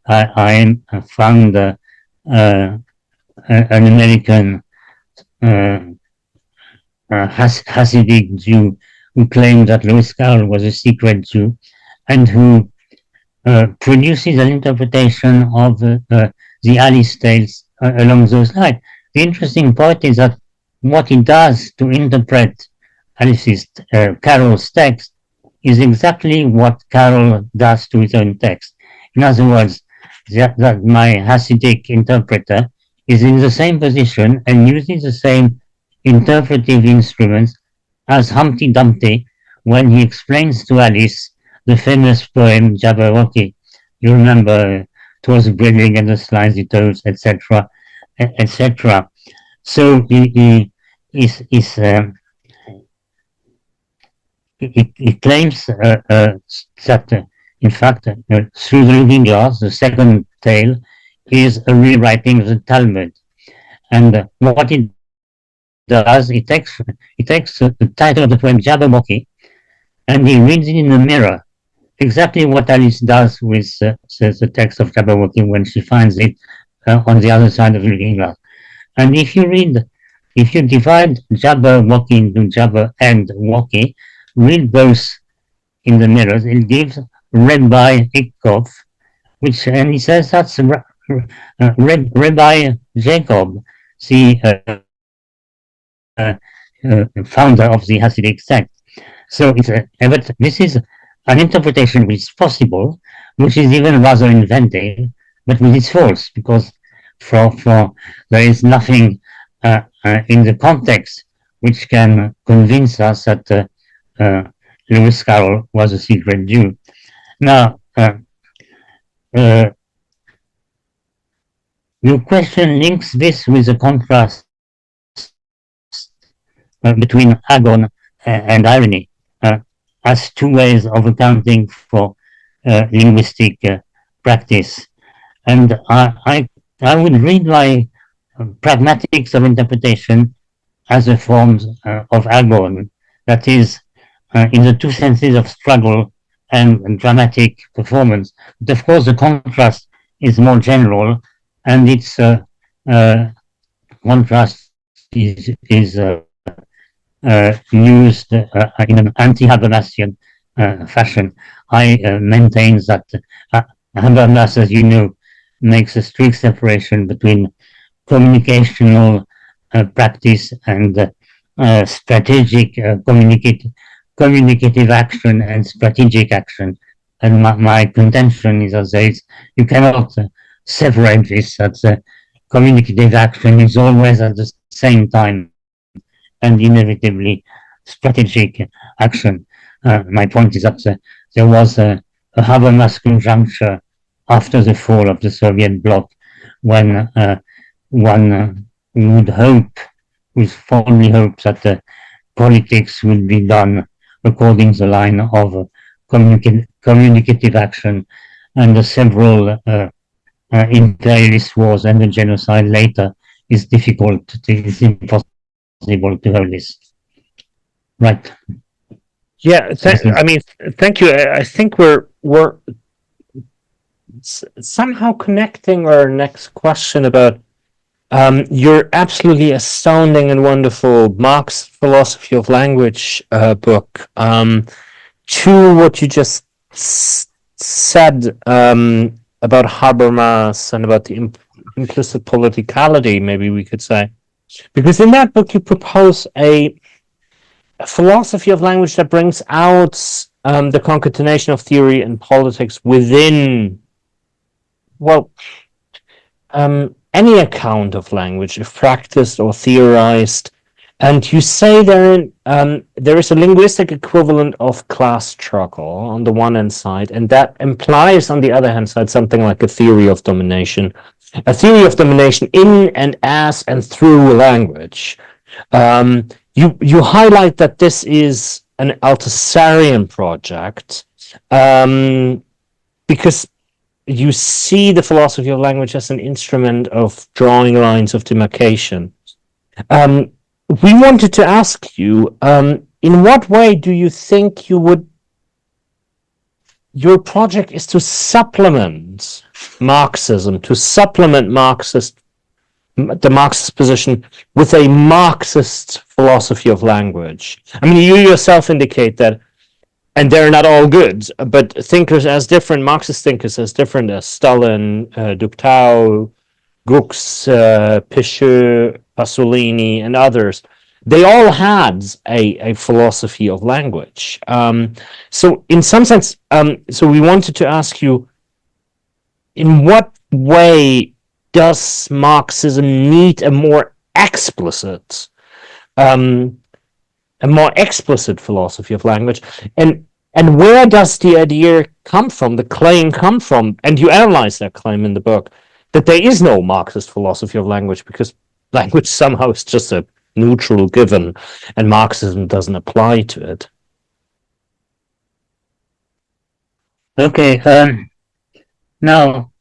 I found an American Hasidic Jew who claimed that Lewis Carroll was a secret Jew, and who produces an interpretation of the Alice tales along those lines. The interesting point is that what he does to interpret Carroll's text is exactly what Carroll does to his own text. In other words, that my Hasidic interpreter is in the same position and uses the same interpretive instruments as Humpty Dumpty when he explains to Alice the famous poem Jabberwocky. You remember, it was brilliant and the slides it told, etc., etc. So he claims that, in fact, through the Looking Glass, the second tale is a rewriting of the Talmud. And what it does, it takes the title of the poem Jabberwocky, and he reads it in the mirror, exactly what Alice does with the text of Jabberwocky when she finds it on the other side of the Looking Glass. And if you divide Jabberwocky into Jabber and Wocky, read both in the mirrors, it gives Rabbi Ickov, and he says that's Rabbi Jacob, the founder of the Hasidic sect. So but this is an interpretation which is possible, which is even rather inventive, but which is false, because for there is nothing in the context which can convince us that Lewis Carroll was a secret Jew. Now, your question links this with the contrast between Agon and irony as two ways of accounting for linguistic practice. And I would read my pragmatics of interpretation as a form of Agon, that is, in the two senses of struggle and dramatic performance. But of course, the contrast is more general, and its contrast is used in an anti-Habermasian fashion. I maintain that Habermas, as you know, makes a strict separation between communicational practice and strategic communicative action and strategic action. And my contention is that you cannot separate this, that communicative action is always at the same time and inevitably strategic action. My point is that there was a Habermas conjuncture after the fall of the Soviet bloc, when one would fondly hope that politics would be done according to the line of communicative action, and the several imperialist wars and the genocide later is difficult. It's impossible to hold this. Right. Yeah, I mean, thank you. I think we're somehow connecting our next question about your absolutely astounding and wonderful Marxist philosophy of language book to what you just said about Habermas and about the implicit politicality, maybe we could say. Because in that book you propose a philosophy of language that brings out the concatenation of theory and politics within, well, any account of language, if practiced or theorized. And you say therein there is a linguistic equivalent of class struggle on the one hand side, and that implies on the other hand side something like a theory of domination. A theory of domination in and as and through language. You highlight that this is an Althusserian project because you see the philosophy of language as an instrument of drawing lines of demarcation. We wanted to ask you, in what way do you think your project is to supplement Marxism, to supplement the Marxist position with a Marxist philosophy of language? I mean, you yourself indicate that, and they're not all good, but thinkers as different, Marxist thinkers as different as Stalin, Ductau, Gux, Picheux, Pasolini, and others, they all had a philosophy of language. So in some sense, so we wanted to ask you, in what way does Marxism need a more explicit philosophy of language? And where does the idea come from, the claim come from? And you analyze that claim in the book, that there is no Marxist philosophy of language because language somehow is just a neutral given and Marxism doesn't apply to it. Okay, now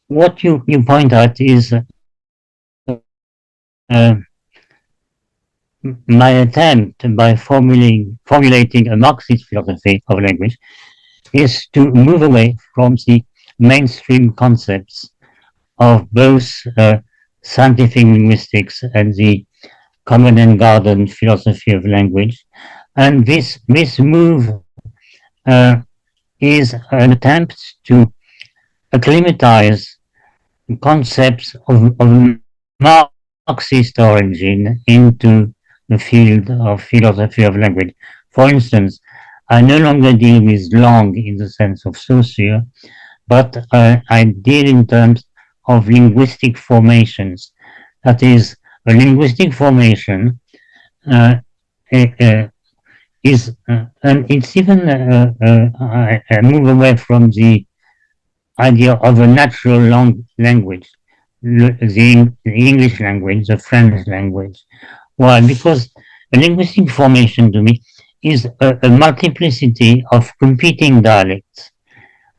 what you point out is my attempt by formulating a Marxist philosophy of language is to move away from the mainstream concepts of both scientific linguistics and the common and garden philosophy of language. And this move is an attempt to acclimatize concepts of Marxist origin into the field of philosophy of language. For instance, I no longer deal with Lang in the sense of Saussure, but I deal in terms of linguistic formations. That is, a linguistic formation is, and it's even a move away from the idea of a natural language, the English language, the French language. Why? Because a linguistic formation to me is a multiplicity of competing dialects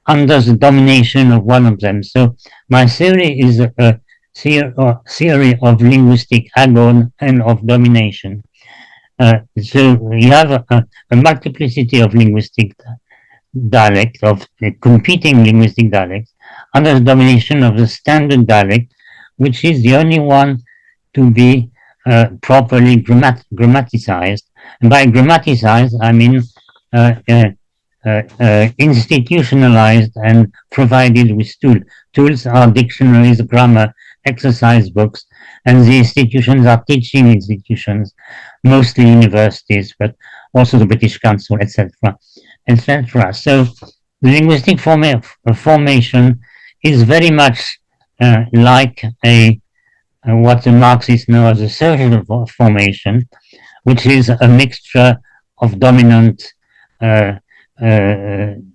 under the domination of one of them. So my theory is a theory of linguistic agon and of domination. So you have a multiplicity of linguistic dialects, of competing linguistic dialects, under the domination of the standard dialect, which is the only one to be properly grammaticized. And by grammaticized, I mean institutionalized and provided with tools. Tools are dictionaries, grammar, exercise books, and the institutions are teaching institutions, mostly universities, but also the British Council, etc., etc. So the linguistic formation is very much like what the Marxists know as a social formation, which is a mixture of dominant,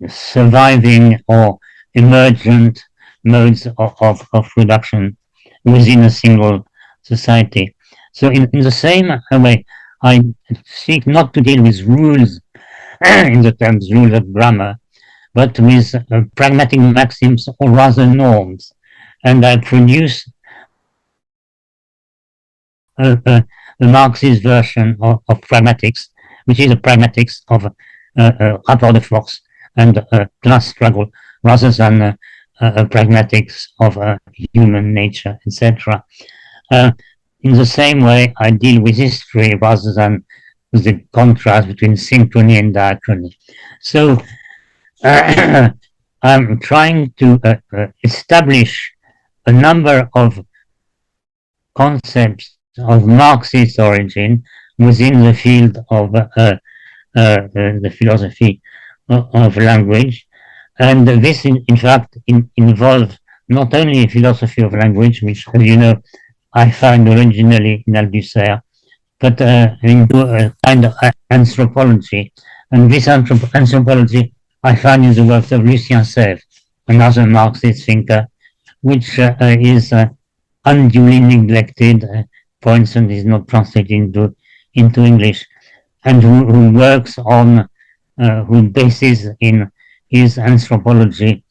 surviving or emergent modes of production within a single society. So in the same way, I seek not to deal with rules in the terms rules of grammar, but with pragmatic maxims or rather norms. And I produce the Marxist version of pragmatics, which is a pragmatics of rapport de force and class struggle, rather than a pragmatics of human nature, etc. In the same way, I deal with history rather than with the contrast between synchrony and diachrony. So I'm trying to establish a number of concepts of Marxist origin within the field of the philosophy of language. And this, in fact, involves not only philosophy of language, which, as you know, I found originally in Althusser, but into a kind of anthropology. And this anthropology I found in the works of Lucien Sèvres, another Marxist thinker, which is unduly neglected, for instance, is not translated into English, and who works on, who bases in his anthropology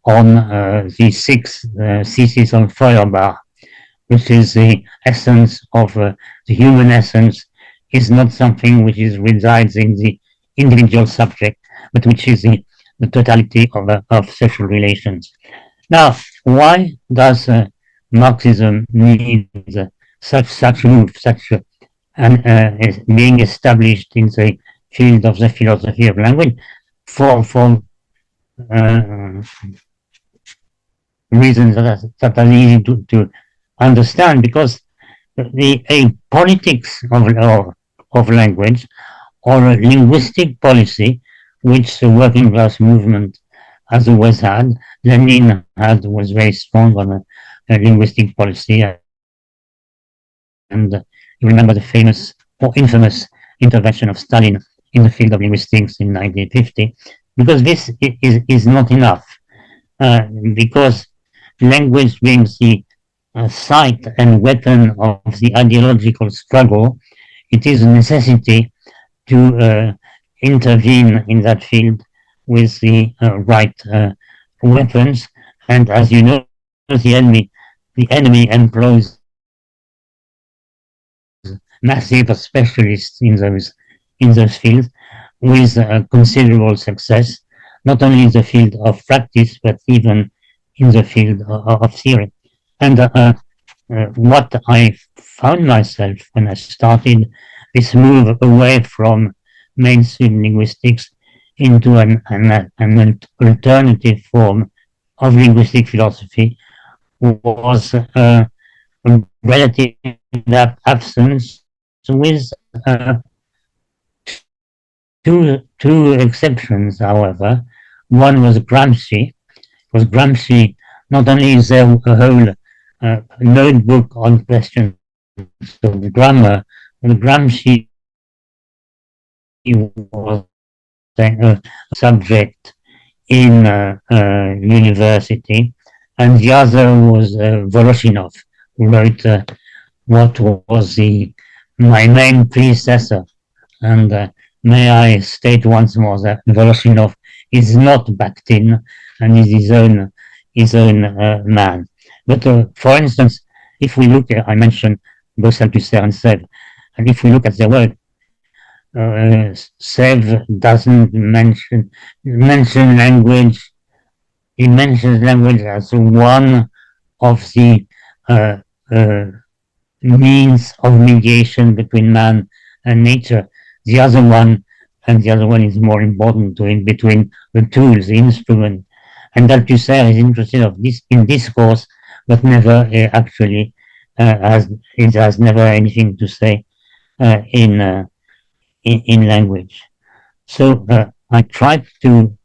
on the six theses of Feuerbach, which is the essence of the human essence, is not something which resides in the individual subject, but which is the totality of social relations. Now, why does Marxism need such move, being established in the field of the philosophy of language for reasons that are easy to understand? Because the politics of language, or a linguistic policy, which the working class movement has always had. Lenin was very strong on a linguistic policy, and you remember the famous or infamous intervention of Stalin in the field of linguistics in 1950, because this is not enough, because language being the site and weapon of the ideological struggle, it is a necessity to intervene in that field with the right weapons. And as you know, the enemy employs massive specialists in those fields with considerable success, not only in the field of practice, but even in the field of theory. And what I found myself when I started this move away from mainstream linguistics into an alternative form of linguistic philosophy was a relative absence, with two exceptions, however. One was Gramsci. Not only is there a whole notebook on questions of grammar, but Gramsci was a subject in university, and the other was Voloshinov, who wrote what was my main predecessor. And may I state once more that Voloshinov is not Bakhtin and is his own man. But for instance, if we look at, I mentioned both Althusser and Sèvres, and if we look at their work, Sèvres doesn't mention language. He mentions language as one of the means of mediation between man and nature. The other one is more important to him, between the tools, the instrument. And Althusser is interested in discourse, but never actually it has never anything to say in language. So I tried to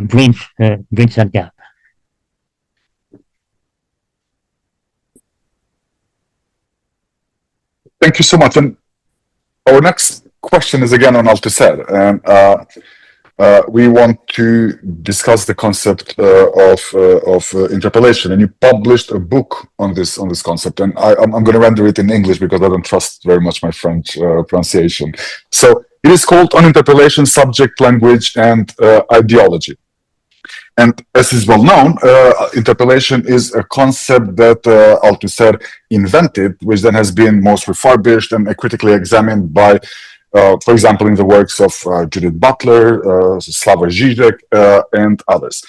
bridge that gap. Thank you so much. And our next question is again on Althusser, and we want to discuss the concept of interpellation. And you published a book on this concept, and I'm going to render it in English because I don't trust very much my French pronunciation. So it is called On Interpellation, Subject, Language, and Ideology. And as is well known, interpellation is a concept that Althusser invented, which then has been most refurbished and critically examined by, for example, in the works of Judith Butler, Slavoj Žižek, and others.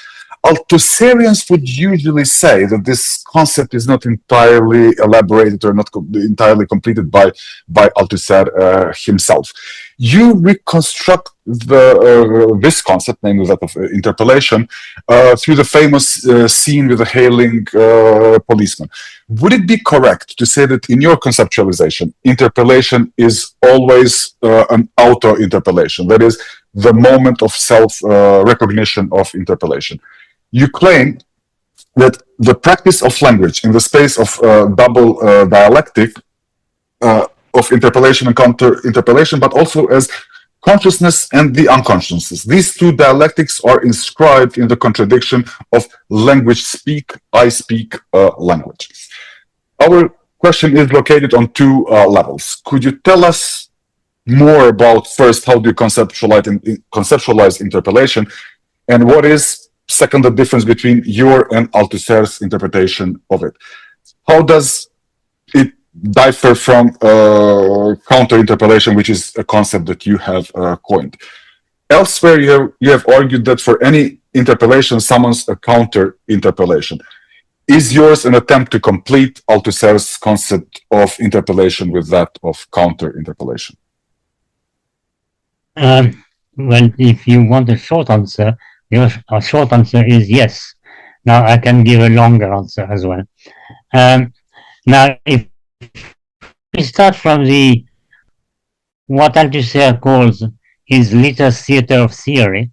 Althusserians would usually say that this concept is not entirely elaborated or not entirely completed by Althusser himself. You reconstruct this concept, namely that of interpellation, through the famous scene with the hailing policeman. Would it be correct to say that in your conceptualization, interpellation is always an auto-interpellation? That is, the moment of self-recognition of interpellation. You claim that the practice of language in the space of double dialectic of interpellation and counter-interpellation, but also as consciousness and the unconsciousness. These two dialectics are inscribed in the contradiction of language speak, I speak language. Our question is located on two levels. Could you tell us more about, first, how do you conceptualize interpellation, and what is, second, the difference between your and Althusser's interpretation of it? How does it differ from counter-interpellation, which is a concept that you have coined? Elsewhere, you have argued that for any interpellation summons a counter-interpellation. Is yours an attempt to complete Althusser's concept of interpellation with that of counter-interpellation? Well, if you want a short answer, your short answer is yes. Now I can give a longer answer as well. Now, if we start from what Althusser calls his little theater of theory,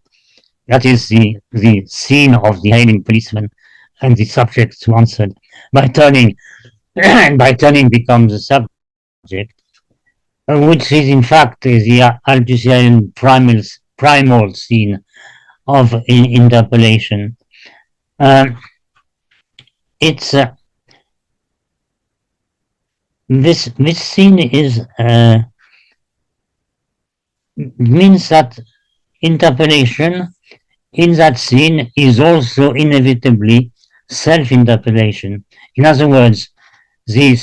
that is the scene of the hailing policeman and the subject who answered by turning becomes a subject, which is in fact the Althusserian primal scene of interpellation. It's this scene is means that interpellation in that scene is also inevitably self-interpellation. In other words, the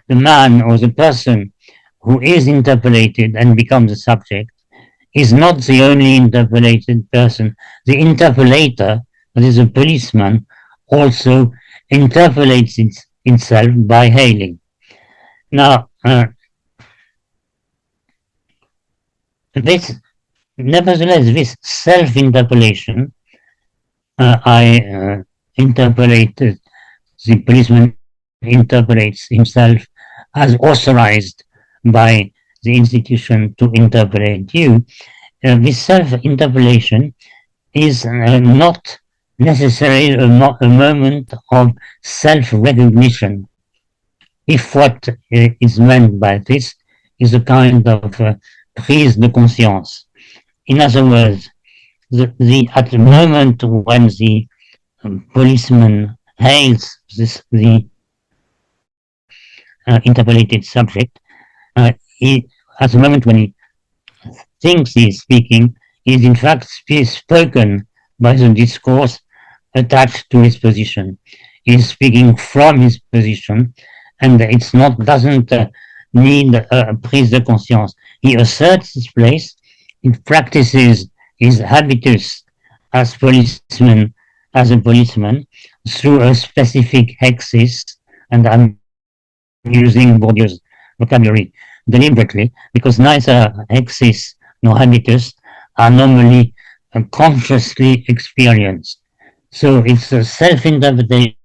man or the person who is interpellated and becomes a subject is not the only interpellated person. The interpellator, that is a policeman, also interpellates himself by hailing. Now, nevertheless, this self-interpellation, I interpolated, the policeman interpolates himself as authorized by the institution to interpolate you. This self-interpolation is not necessarily a moment of self-recognition, if what is meant by this is a kind of prise de conscience. In other words, at the moment when the policeman hails the interpolated subject, at the moment when he thinks he is speaking, he is in fact spoken by the discourse attached to his position. He is speaking from his position, and it's doesn't need a prise de conscience. He asserts his place, he practices his habitus as a policeman through a specific hexis, and I'm using Bourdieu's vocabulary deliberately, because neither hexis nor habitus are normally consciously experienced. So it's a self-interpretation.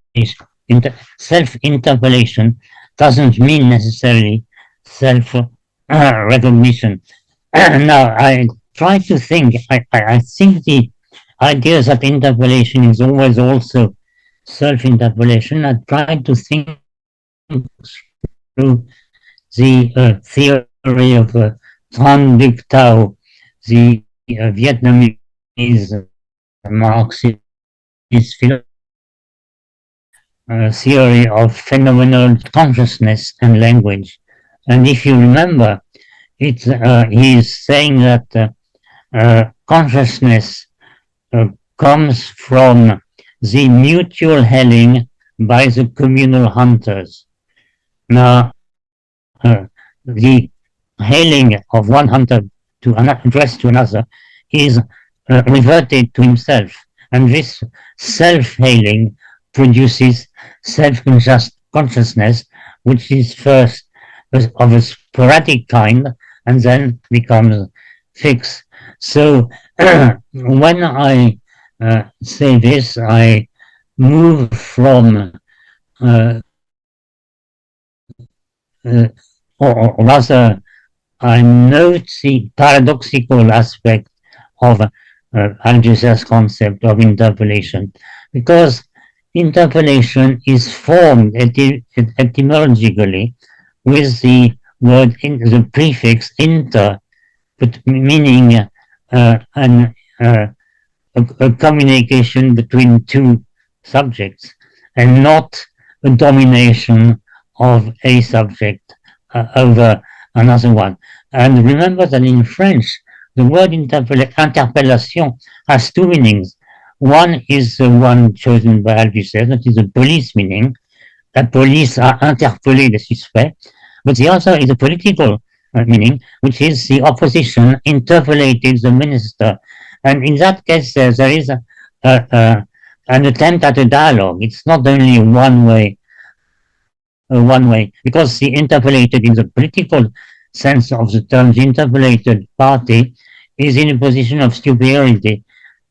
Self-interpellation doesn't mean necessarily self-recognition. Now, I try to think, I think the idea that interpellation is always also self-interpellation. I try to think through the theory of Tran Duc Thao, the Vietnamese Marxist theory of phenomenal consciousness and language. And if you remember, he is saying that consciousness comes from the mutual hailing by the communal hunters. Now, the hailing of one hunter addressed to another is reverted to himself. And this self-hailing produces self-consciousness, which is first of a sporadic kind and then becomes fixed. So when I say this, I move from, or rather, I note the paradoxical aspect of Althusser's concept of interpolation, because interpolation is formed etymologically with the word, the prefix inter, meaning a communication between two subjects and not a domination of a subject over another one. And remember that in French, the word interpellation has two meanings. One is the one chosen by Althusser, that is the police meaning. La police a interpellé les suspects. But the other is a political meaning, which is the opposition interpellated the minister. And in that case, there is an attempt at a dialogue. It's not only one way, because the interpellated in the political sense of the term, the interpellated party is in a position of superiority.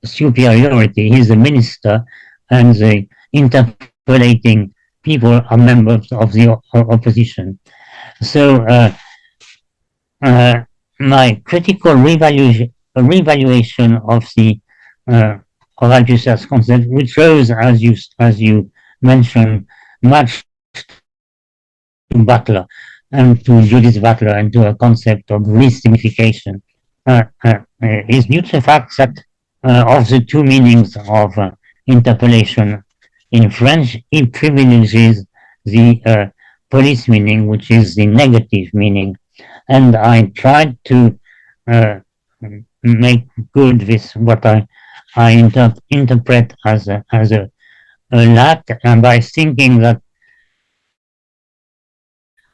He's the minister, and the interpellating people are members of the opposition. So my critical revaluation of the of Althusser's concept, which goes, as you mentioned, much to Butler and to Judith Butler and to a concept of re-signification, is due to the fact that of the two meanings of interpolation in French, it privileges the police meaning, which is the negative meaning. And I tried to make good this, what I interpret as a lack, and by thinking that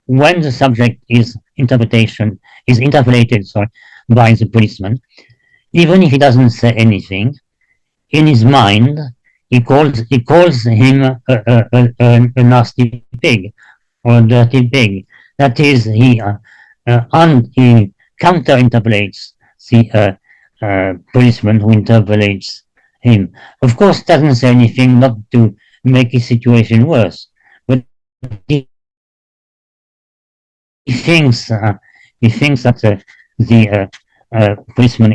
when the subject is interpolated, by the policeman, even if he doesn't say anything, in his mind, he calls him a nasty pig or a dirty pig. That is, he counter-interpolates the policeman who interpolates him. Of course, doesn't say anything not to make his situation worse, but he thinks that the policeman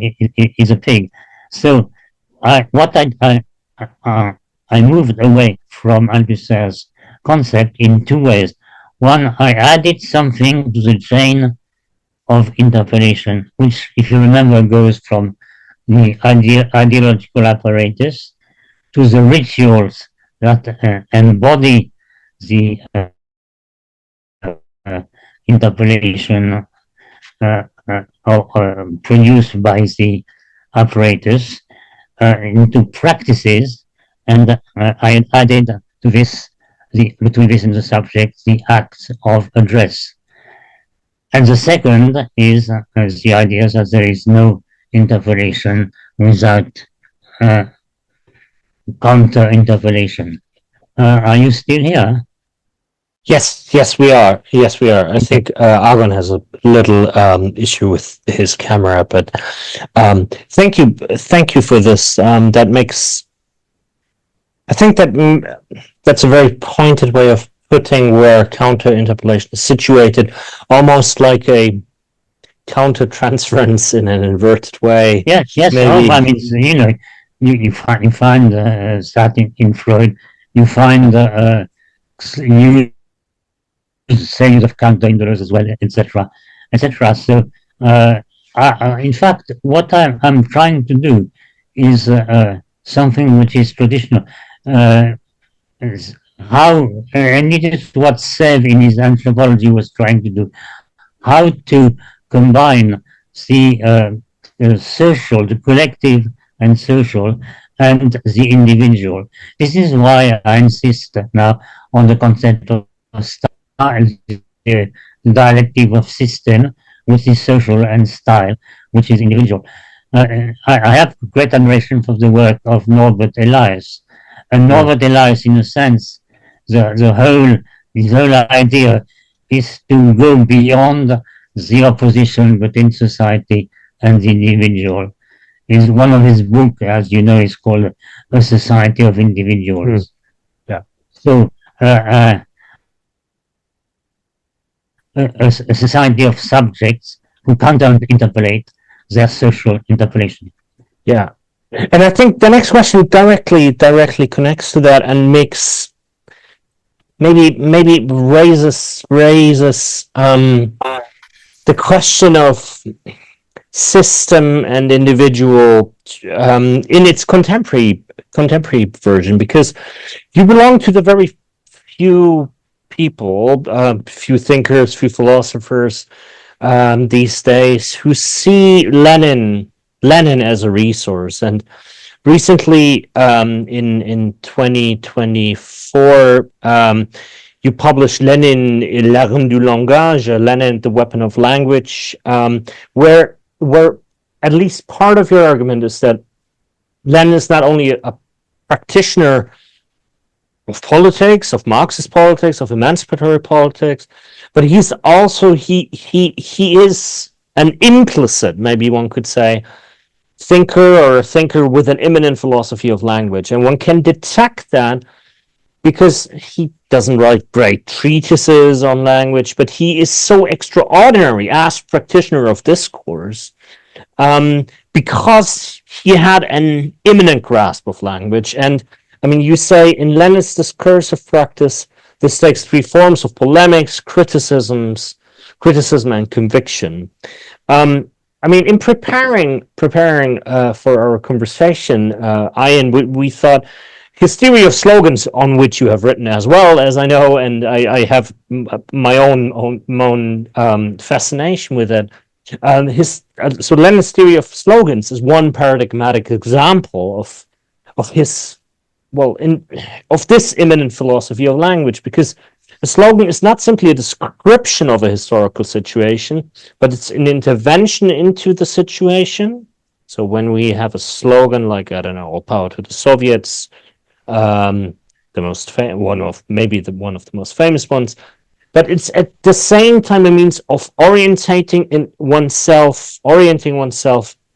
is a pig. So I moved away from Althusser's concept in two ways. One, I added something to the chain of interpolation, which, if you remember, goes from the ideological apparatus to the rituals that embody the interpolation produced by the apparatus into practices, and I added to this, between this and the subject, the act of address. And the second is the idea that there is no interpolation without counter-interpolation. Are you still here? Yes, we are. I think Agon has a little issue with his camera, but thank you for this. That makes, I think that's a very pointed way of putting where counter-interpolation is situated, almost like a counter-transference in an inverted way. Yes. Maybe. I mean, you find that in Freud, you find series of counter-indolors as well, etc. So, in fact, what I'm trying to do is something which is traditional. And it is what Sev in his anthropology was trying to do, how to combine the social, the collective and social, and the individual. This is why I insist now on the concept of style, the dialectic of system, which is social, and style, which is individual. I have great admiration for the work of Norbert Elias. And Norbert Elias, in a sense, his whole idea is to go beyond the opposition between society and the individual. Is one of his books, as you know, is called A Society of Individuals. Yeah. So a society of subjects who counter-interpolate their social interpolation. Yeah. And I think the next question directly connects to that and makes maybe raises the question of system and individual in its contemporary version, because you belong to the very few people, few thinkers, few philosophers these days who see Lenin as a resource. And recently, in 2024, you published Lenin et l'arme du langage, Lenin, the weapon of language, where at least part of your argument is that Lenin is not only a practitioner of politics, of Marxist politics, of emancipatory politics, but he's also he is an implicit, maybe one could say, thinker, or a thinker with an immanent philosophy of language. And one can detect that because he doesn't write great treatises on language, but he is so extraordinary as practitioner of discourse because he had an immanent grasp of language. And I mean, you say in Lenin's discursive practice, this takes three forms of polemics, criticism, and conviction. I mean, in preparing for our conversation, we thought his theory of slogans, on which you have written as well, as I know, and I have my own fascination with it. So Lenin's theory of slogans is one paradigmatic example of his of this immanent philosophy of language, because a slogan is not simply a description of a historical situation, but it's an intervention into the situation. So when we have a slogan like, I don't know, all power to the Soviets, one of the most famous ones, but it's at the same time a means of orienting oneself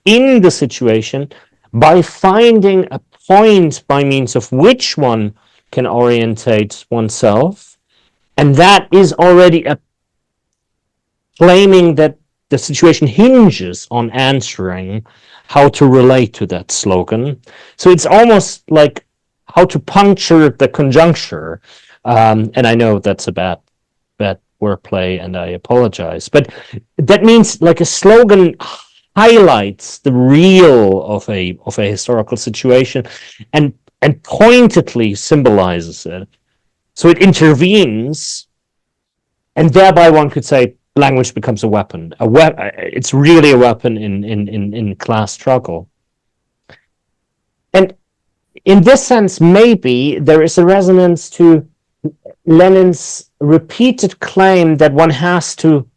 in the situation by finding a point by means of which one can orientate oneself. And that is already a claiming that the situation hinges on answering how to relate to that slogan. So it's almost like how to puncture the conjuncture. And I know that's a bad wordplay, and I apologize. But that means like a slogan highlights the real of a historical situation and pointedly symbolizes it. So it intervenes, and thereby one could say language becomes a weapon. It's really a weapon in class struggle. And in this sense, maybe there is a resonance to Lenin's repeated claim that one has to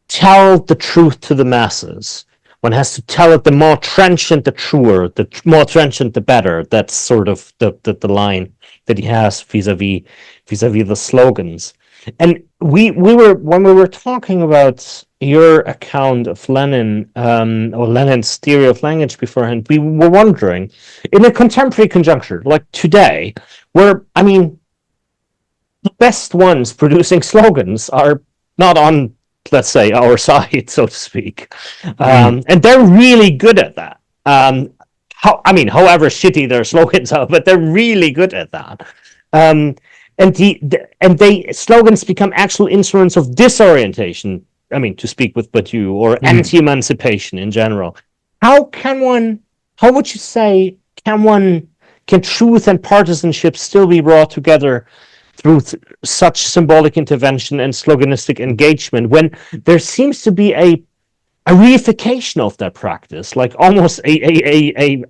tell the truth to the masses. One has to tell it the more trenchant, the truer, the more trenchant, the better. That's sort of the line that he has vis-a-vis the slogans. And we were, when we were talking about your account of Lenin, or Lenin's theory of language beforehand, we were wondering, in a contemporary conjuncture, like today, where, I mean, the best ones producing slogans are not on, let's say, our side, so to speak. And they're really good at that. However shitty their slogans are, but they're really good at that. And slogans become actual instruments of disorientation. I mean, to speak with Badiou, or anti-emancipation in general. How would you say, can truth and partisanship still be brought together through such symbolic intervention and sloganistic engagement, when there seems to be a reification of that practice, like almost a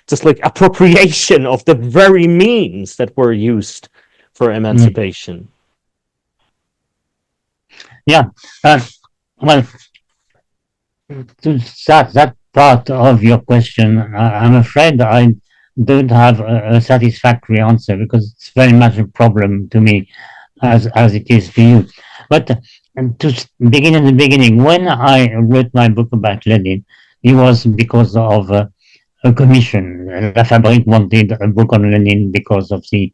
just like appropriation of the very means that were used for emancipation? Yeah. Well, to start, that part of your question, I'm afraid I don't have a satisfactory answer because it's very much a problem to me as it is to you. But to begin in the beginning, when I wrote my book about Lenin, it was because of a commission. La Fabrique wanted a book on Lenin because of the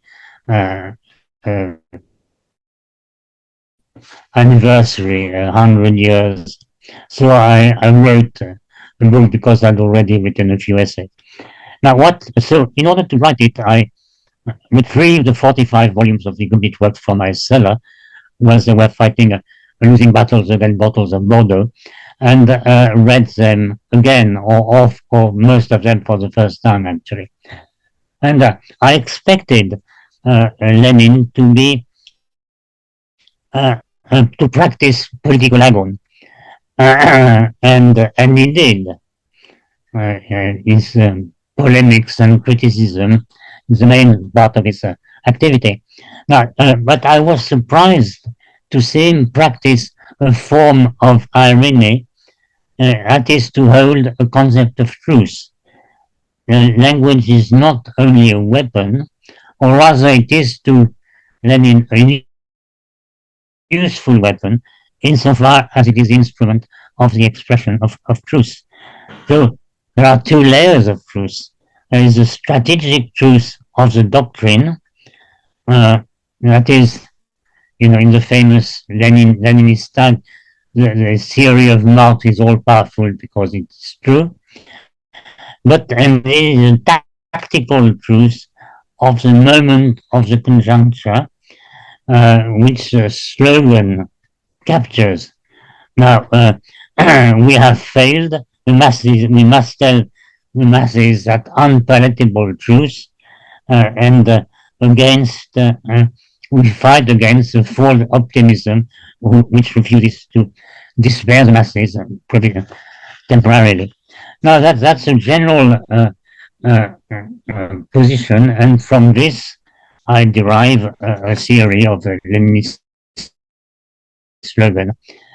uh, uh, anniversary, 100 years. So I wrote a book because I'd already written a few essays. Now, so in order to write it, I retrieved the 45 volumes of the complete works from my cellar, once they were fighting losing battles against bottles of Bordeaux, and read them again, or most of them for the first time, actually. And I expected Lenin to be to practice political agon, and he did. His polemics and criticism is the main part of his activity. Now, but I was surprised to see him practice a form of irony, that is to hold a concept of truth. Language is not only a weapon, or rather it is to Lenin a useful weapon insofar as it is the instrument of the expression of truth. So there are two layers of truth. There is the strategic truth of the doctrine, that is, in the famous Leninist style, the theory of Marx is all powerful because it's true. But there is a tactical truth of the moment of the conjuncture, which the slogan captures. Now, we have failed. The masses, we must tell the masses that unpalatable truth, and against we fight against the false optimism which refuses to despair the masses temporarily. Now that's a general position, and from this I derive a theory of the Leninist slogan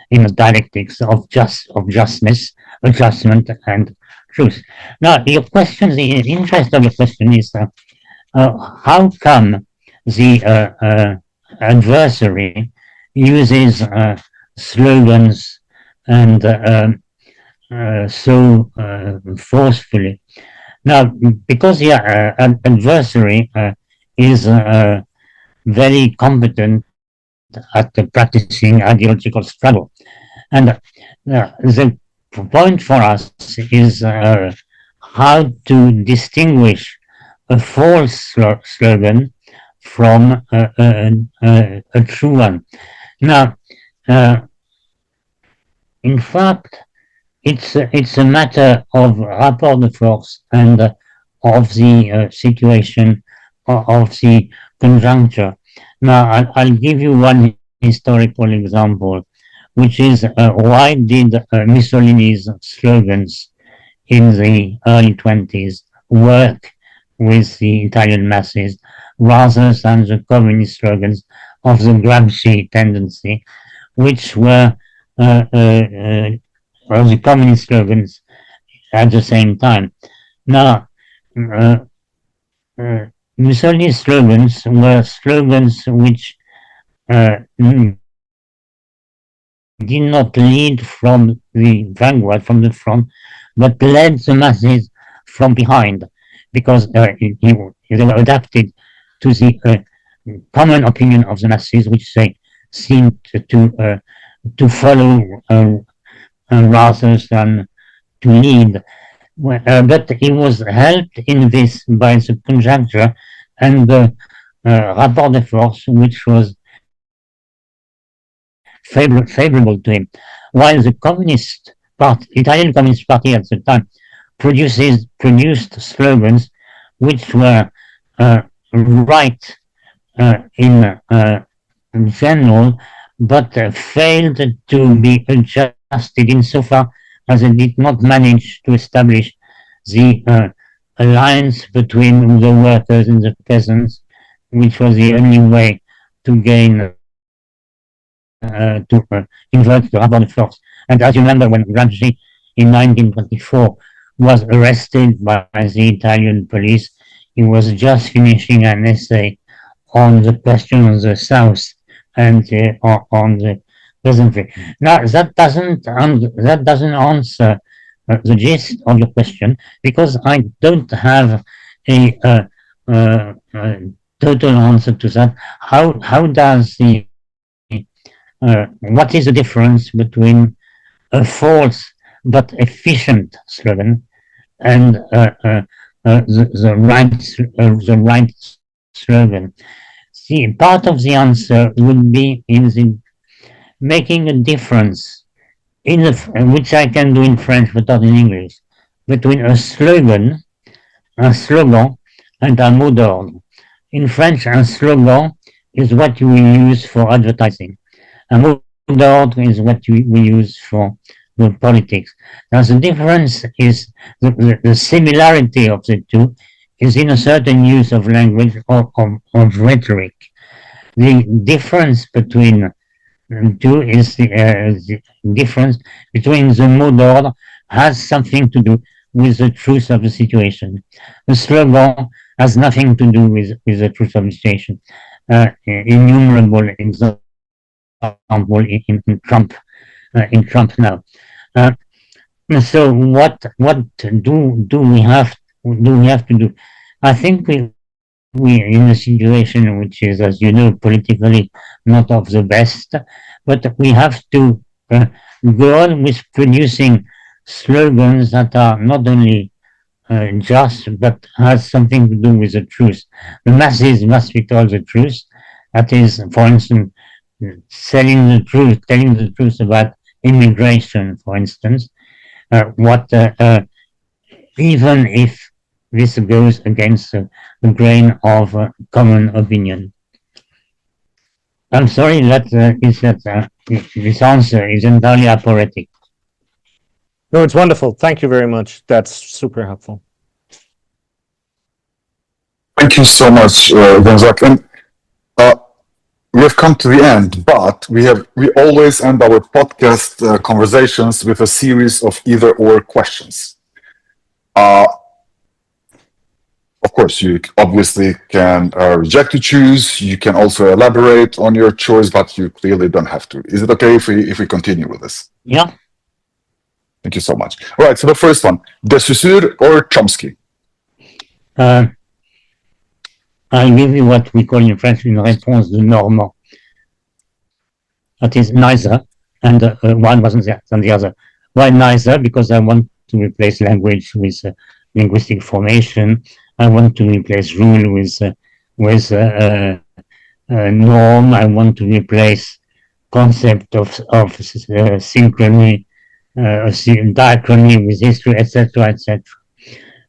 in the dialectics of justness, adjustment, and truth. Now, the interest of the question is how come the adversary uses slogans and so forcefully? Now, because the adversary is very competent at practicing ideological struggle, and the point for us is how to distinguish a false slogan from a true one. Now, in fact, it's a matter of rapport de force and of the situation of the conjuncture. Now, I'll give you one historical example, which is why did Mussolini's slogans in the early 20s work with the Italian masses rather than the communist slogans of the Gramsci tendency, which were the communist slogans at the same time. Now, Mussolini's slogans were slogans which did not lead from the vanguard, from the front, but led the masses from behind, because they were adapted to the common opinion of the masses, which they seemed to follow rather than to lead. But he was helped in this by the conjuncture and the rapport de force, which was favorable to him. While the Italian Communist Party at the time, produced slogans which were right in general, but failed to be adjusted insofar as it did not manage to establish the alliance between the workers and the peasants, which was the only way to gain to invert the rapport de force. And as you remember, when Gramsci in 1924 was arrested by the Italian police. He was just finishing an essay on the question of the South and on the peasantry. Now that doesn't answer the gist of your question, because I don't have a total answer to that. How does the what is the difference between a false but efficient slogan and the right slogan? See, part of the answer would be in the making a difference in the, which I can do in French but not in English, between a slogan, and un mot d'ordre. In French, un slogan is what you use for advertising. Un mot d'ordre is what we use for the politics. Now, the difference is the similarity of the two is in a certain use of language or of rhetoric. The difference between the two is the difference between the mot d'ordre has something to do with the truth of the situation. The slogan has nothing to do with the truth of the situation. Innumerable examples in Trump now. So what do we have to do? I think we in a situation which is, as you know, politically not of the best, but we have to go on with producing slogans that are not only just, but has something to do with the truth. The masses must be told the truth. That is, for instance, telling the truth about immigration, for instance. Even if this goes against the grain of common opinion. I'm sorry that this answer is entirely aphoretic. No, it's wonderful. Thank you very much. That's super helpful. Thank you so much, Jean-Jacques. And we've come to the end, but we always end our podcast conversations with a series of either/or questions. Of course, you obviously can reject to choose. You can also elaborate on your choice, but you clearly don't have to. Is it okay if we continue with this? Yeah. Thank you so much. All right, so the first one, de Saussure or Chomsky? I'll give you what we call in French une réponse de Normand. That is neither, and one wasn't than the other. Why neither? Because I want to replace language with linguistic formation. I want to replace rule with norm. I want to replace concept of synchrony, diachrony with history, etc., etc.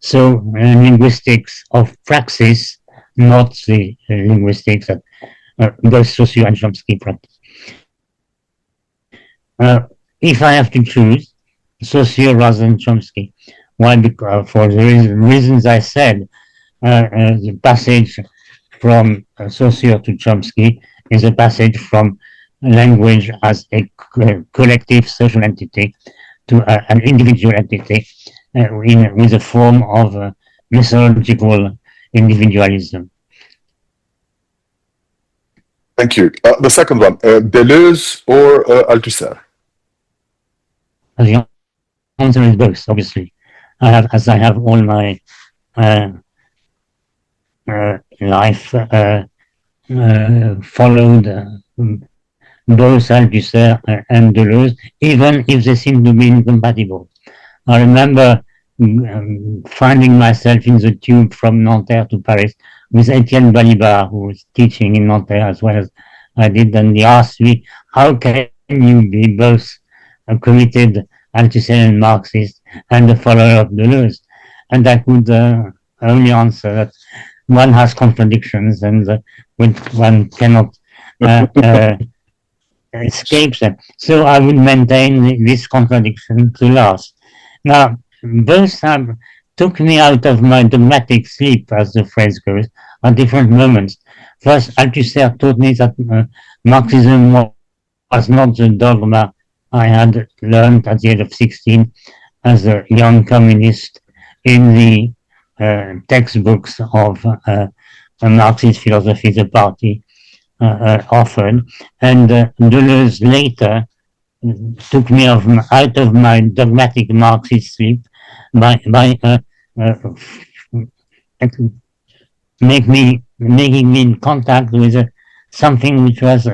So linguistics of praxis, not the linguistics that both Saussure and Chomsky practice. If I have to choose, Saussure rather than Chomsky. Why? Because for the reasons I said, the passage from Saussure to Chomsky is a passage from language as a collective social entity to an individual entity with a form of mythological individualism. Thank you. The second one, Deleuze or Althusser? The answer is both, obviously. I have all my life followed both Althusser and Deleuze, even if they seem to be incompatible. I remember finding myself in the tube from Nanterre to Paris with Etienne Balibar, who was teaching in Nanterre as well as I did, and he asked me, how can you be both a committed Althusser Marxist and a follower of Deleuze? And I could only answer that one has contradictions and one cannot escape them. So I would maintain this contradiction to last. Now, both took me out of my dogmatic sleep, as the phrase goes, at different moments. First, Althusser taught me that Marxism was not the dogma I had learned at the age of 16 as a young communist in the textbooks of Marxist philosophy the party offered, and Deleuze later took me out of my dogmatic Marxist sleep by making me in contact with something which was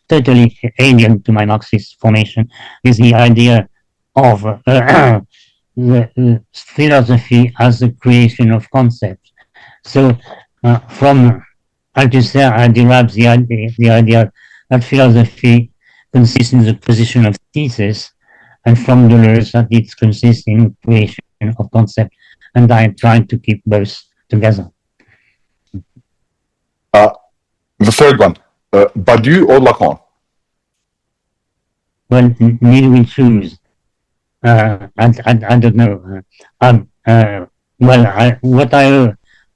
totally alien to my Marxist formation, is the idea of the philosophy as the creation of concepts. So from Althusser, I derived the idea that philosophy consists in the position of thesis, and from Deleuze that it consists in creation of concept, and I tried to keep both together. The third one, Badiou or Lacan? Well, need we choose? I don't know.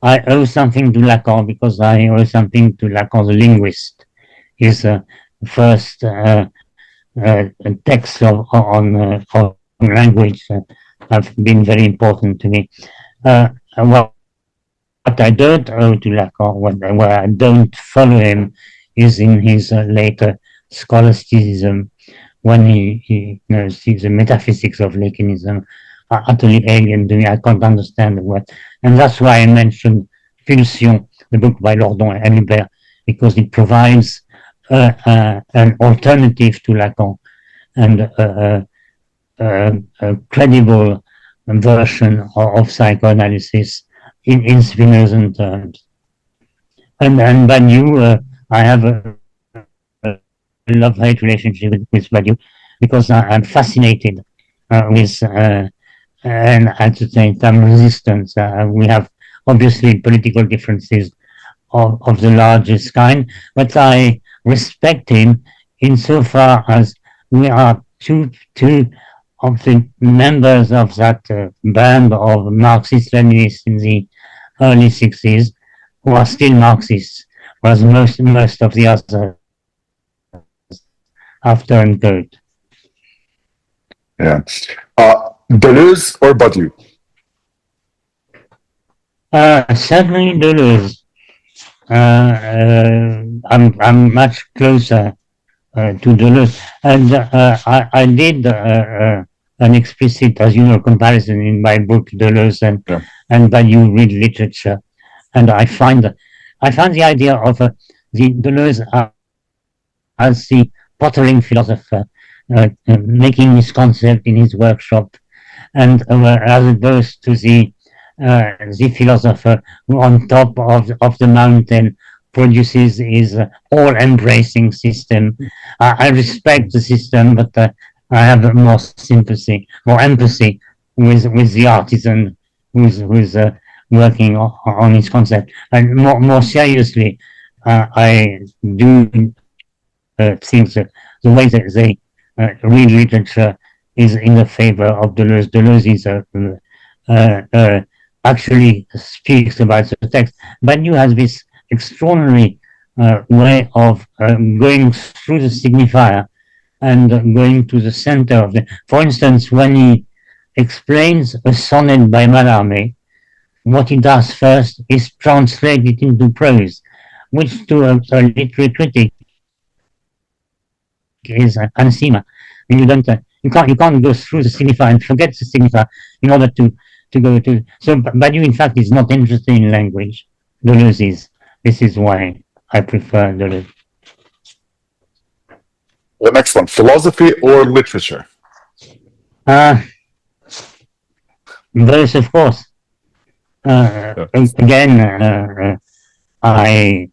I owe something to Lacan because I owe something to Lacan, the linguist. His first texts on language have been very important to me. What I don't owe to Lacan, where I don't follow him, is in his later scholasticism, when he sees the metaphysics of Leninism are utterly alien to me. I can't understand the word. And that's why I mentioned Pulsion, the book by Lordon and Hubert, because it provides an alternative to Lacan and a credible version of psychoanalysis in Spinozan terms. And Badiou, I have a love-hate relationship with Badiou because I'm fascinated with and at the same time resistance. We have obviously political differences of the largest kind, but I respect him insofar as we are two of the members of that band of Marxist-Leninists in the early 60s who are still Marxists, whereas most of the others have turned good. Yeah. Deleuze or Badiou? Certainly Deleuze. I'm much closer to Deleuze, and I did an explicit, as you know, comparison in my book Deleuze and Badiou read literature, and I find the idea of the Deleuze as the pottering philosopher, making his concept in his workshop, and as opposed to the philosopher who on top of the mountain produces his all-embracing system. I respect the system, but I have more sympathy, more empathy with the artisan who's working on his concept. And more seriously, I do think that the way that they read literature is in the favor of Deleuze. Deleuze is actually speaks about the text. Badiou has this extraordinary way of going through the signifier and going to the center of the. For instance, when he explains a sonnet by Mallarmé, what he does first is translate it into prose, which to a literary critic is anathema. You can't go through the signifier and forget the signifier in order to go to. So Badiou, in fact, is not interested in language. Deleuze is. This is why I prefer Deleuze. The next one, philosophy or literature? Both, of course. Again, I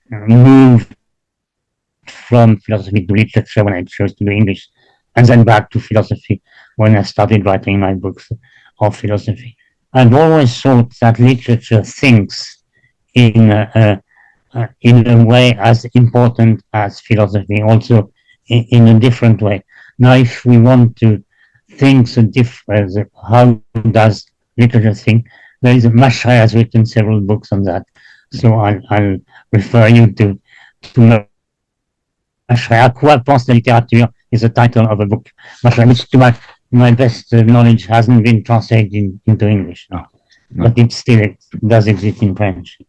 moved from philosophy to literature when I chose to do English, and then back to philosophy when I started writing my books of philosophy. I've always thought that literature thinks in a way as important as philosophy, also in a different way. Now, if we want to think how does literature think, there is Masha has written several books on that, so I'll refer you to Masha. À quoi pense la littérature is the title of a book, Masha, which to my best knowledge hasn't been translated into English, No. but it still does exist in French.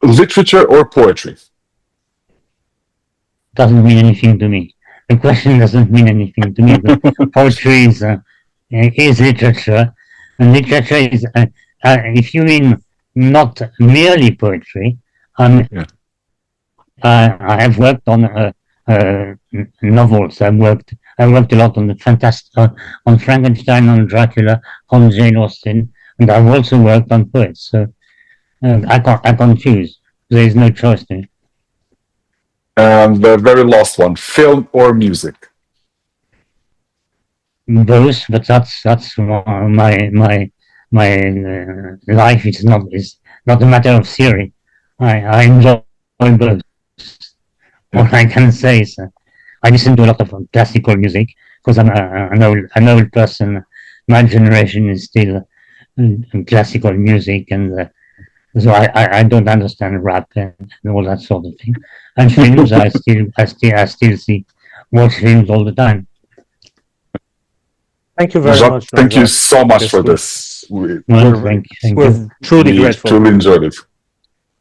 Literature or poetry? Doesn't mean anything to me. The question doesn't mean anything to me. But poetry is literature, and literature is, if you mean not merely poetry, Yeah. I have worked on novels. I worked a lot on on Frankenstein, on Dracula, on Jane Austen, and I've also worked on poets. So I can't choose. There is no choice to it. And the very last one, film or music? Both, but that's my life. It's not a matter of theory. I enjoy both. All I can say is I listen to a lot of classical music because I'm an old person. My generation is still classical music, and so I don't understand rap and all that sort of thing. And films, I still watch films all the time. Thank you very much. Thank you so much Yes, for we- this. Thank you. We're truly We grateful. truly enjoyed it.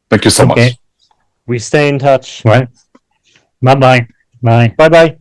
Thank you so Okay. much. We stay in touch. Well, bye bye. Bye. Bye bye.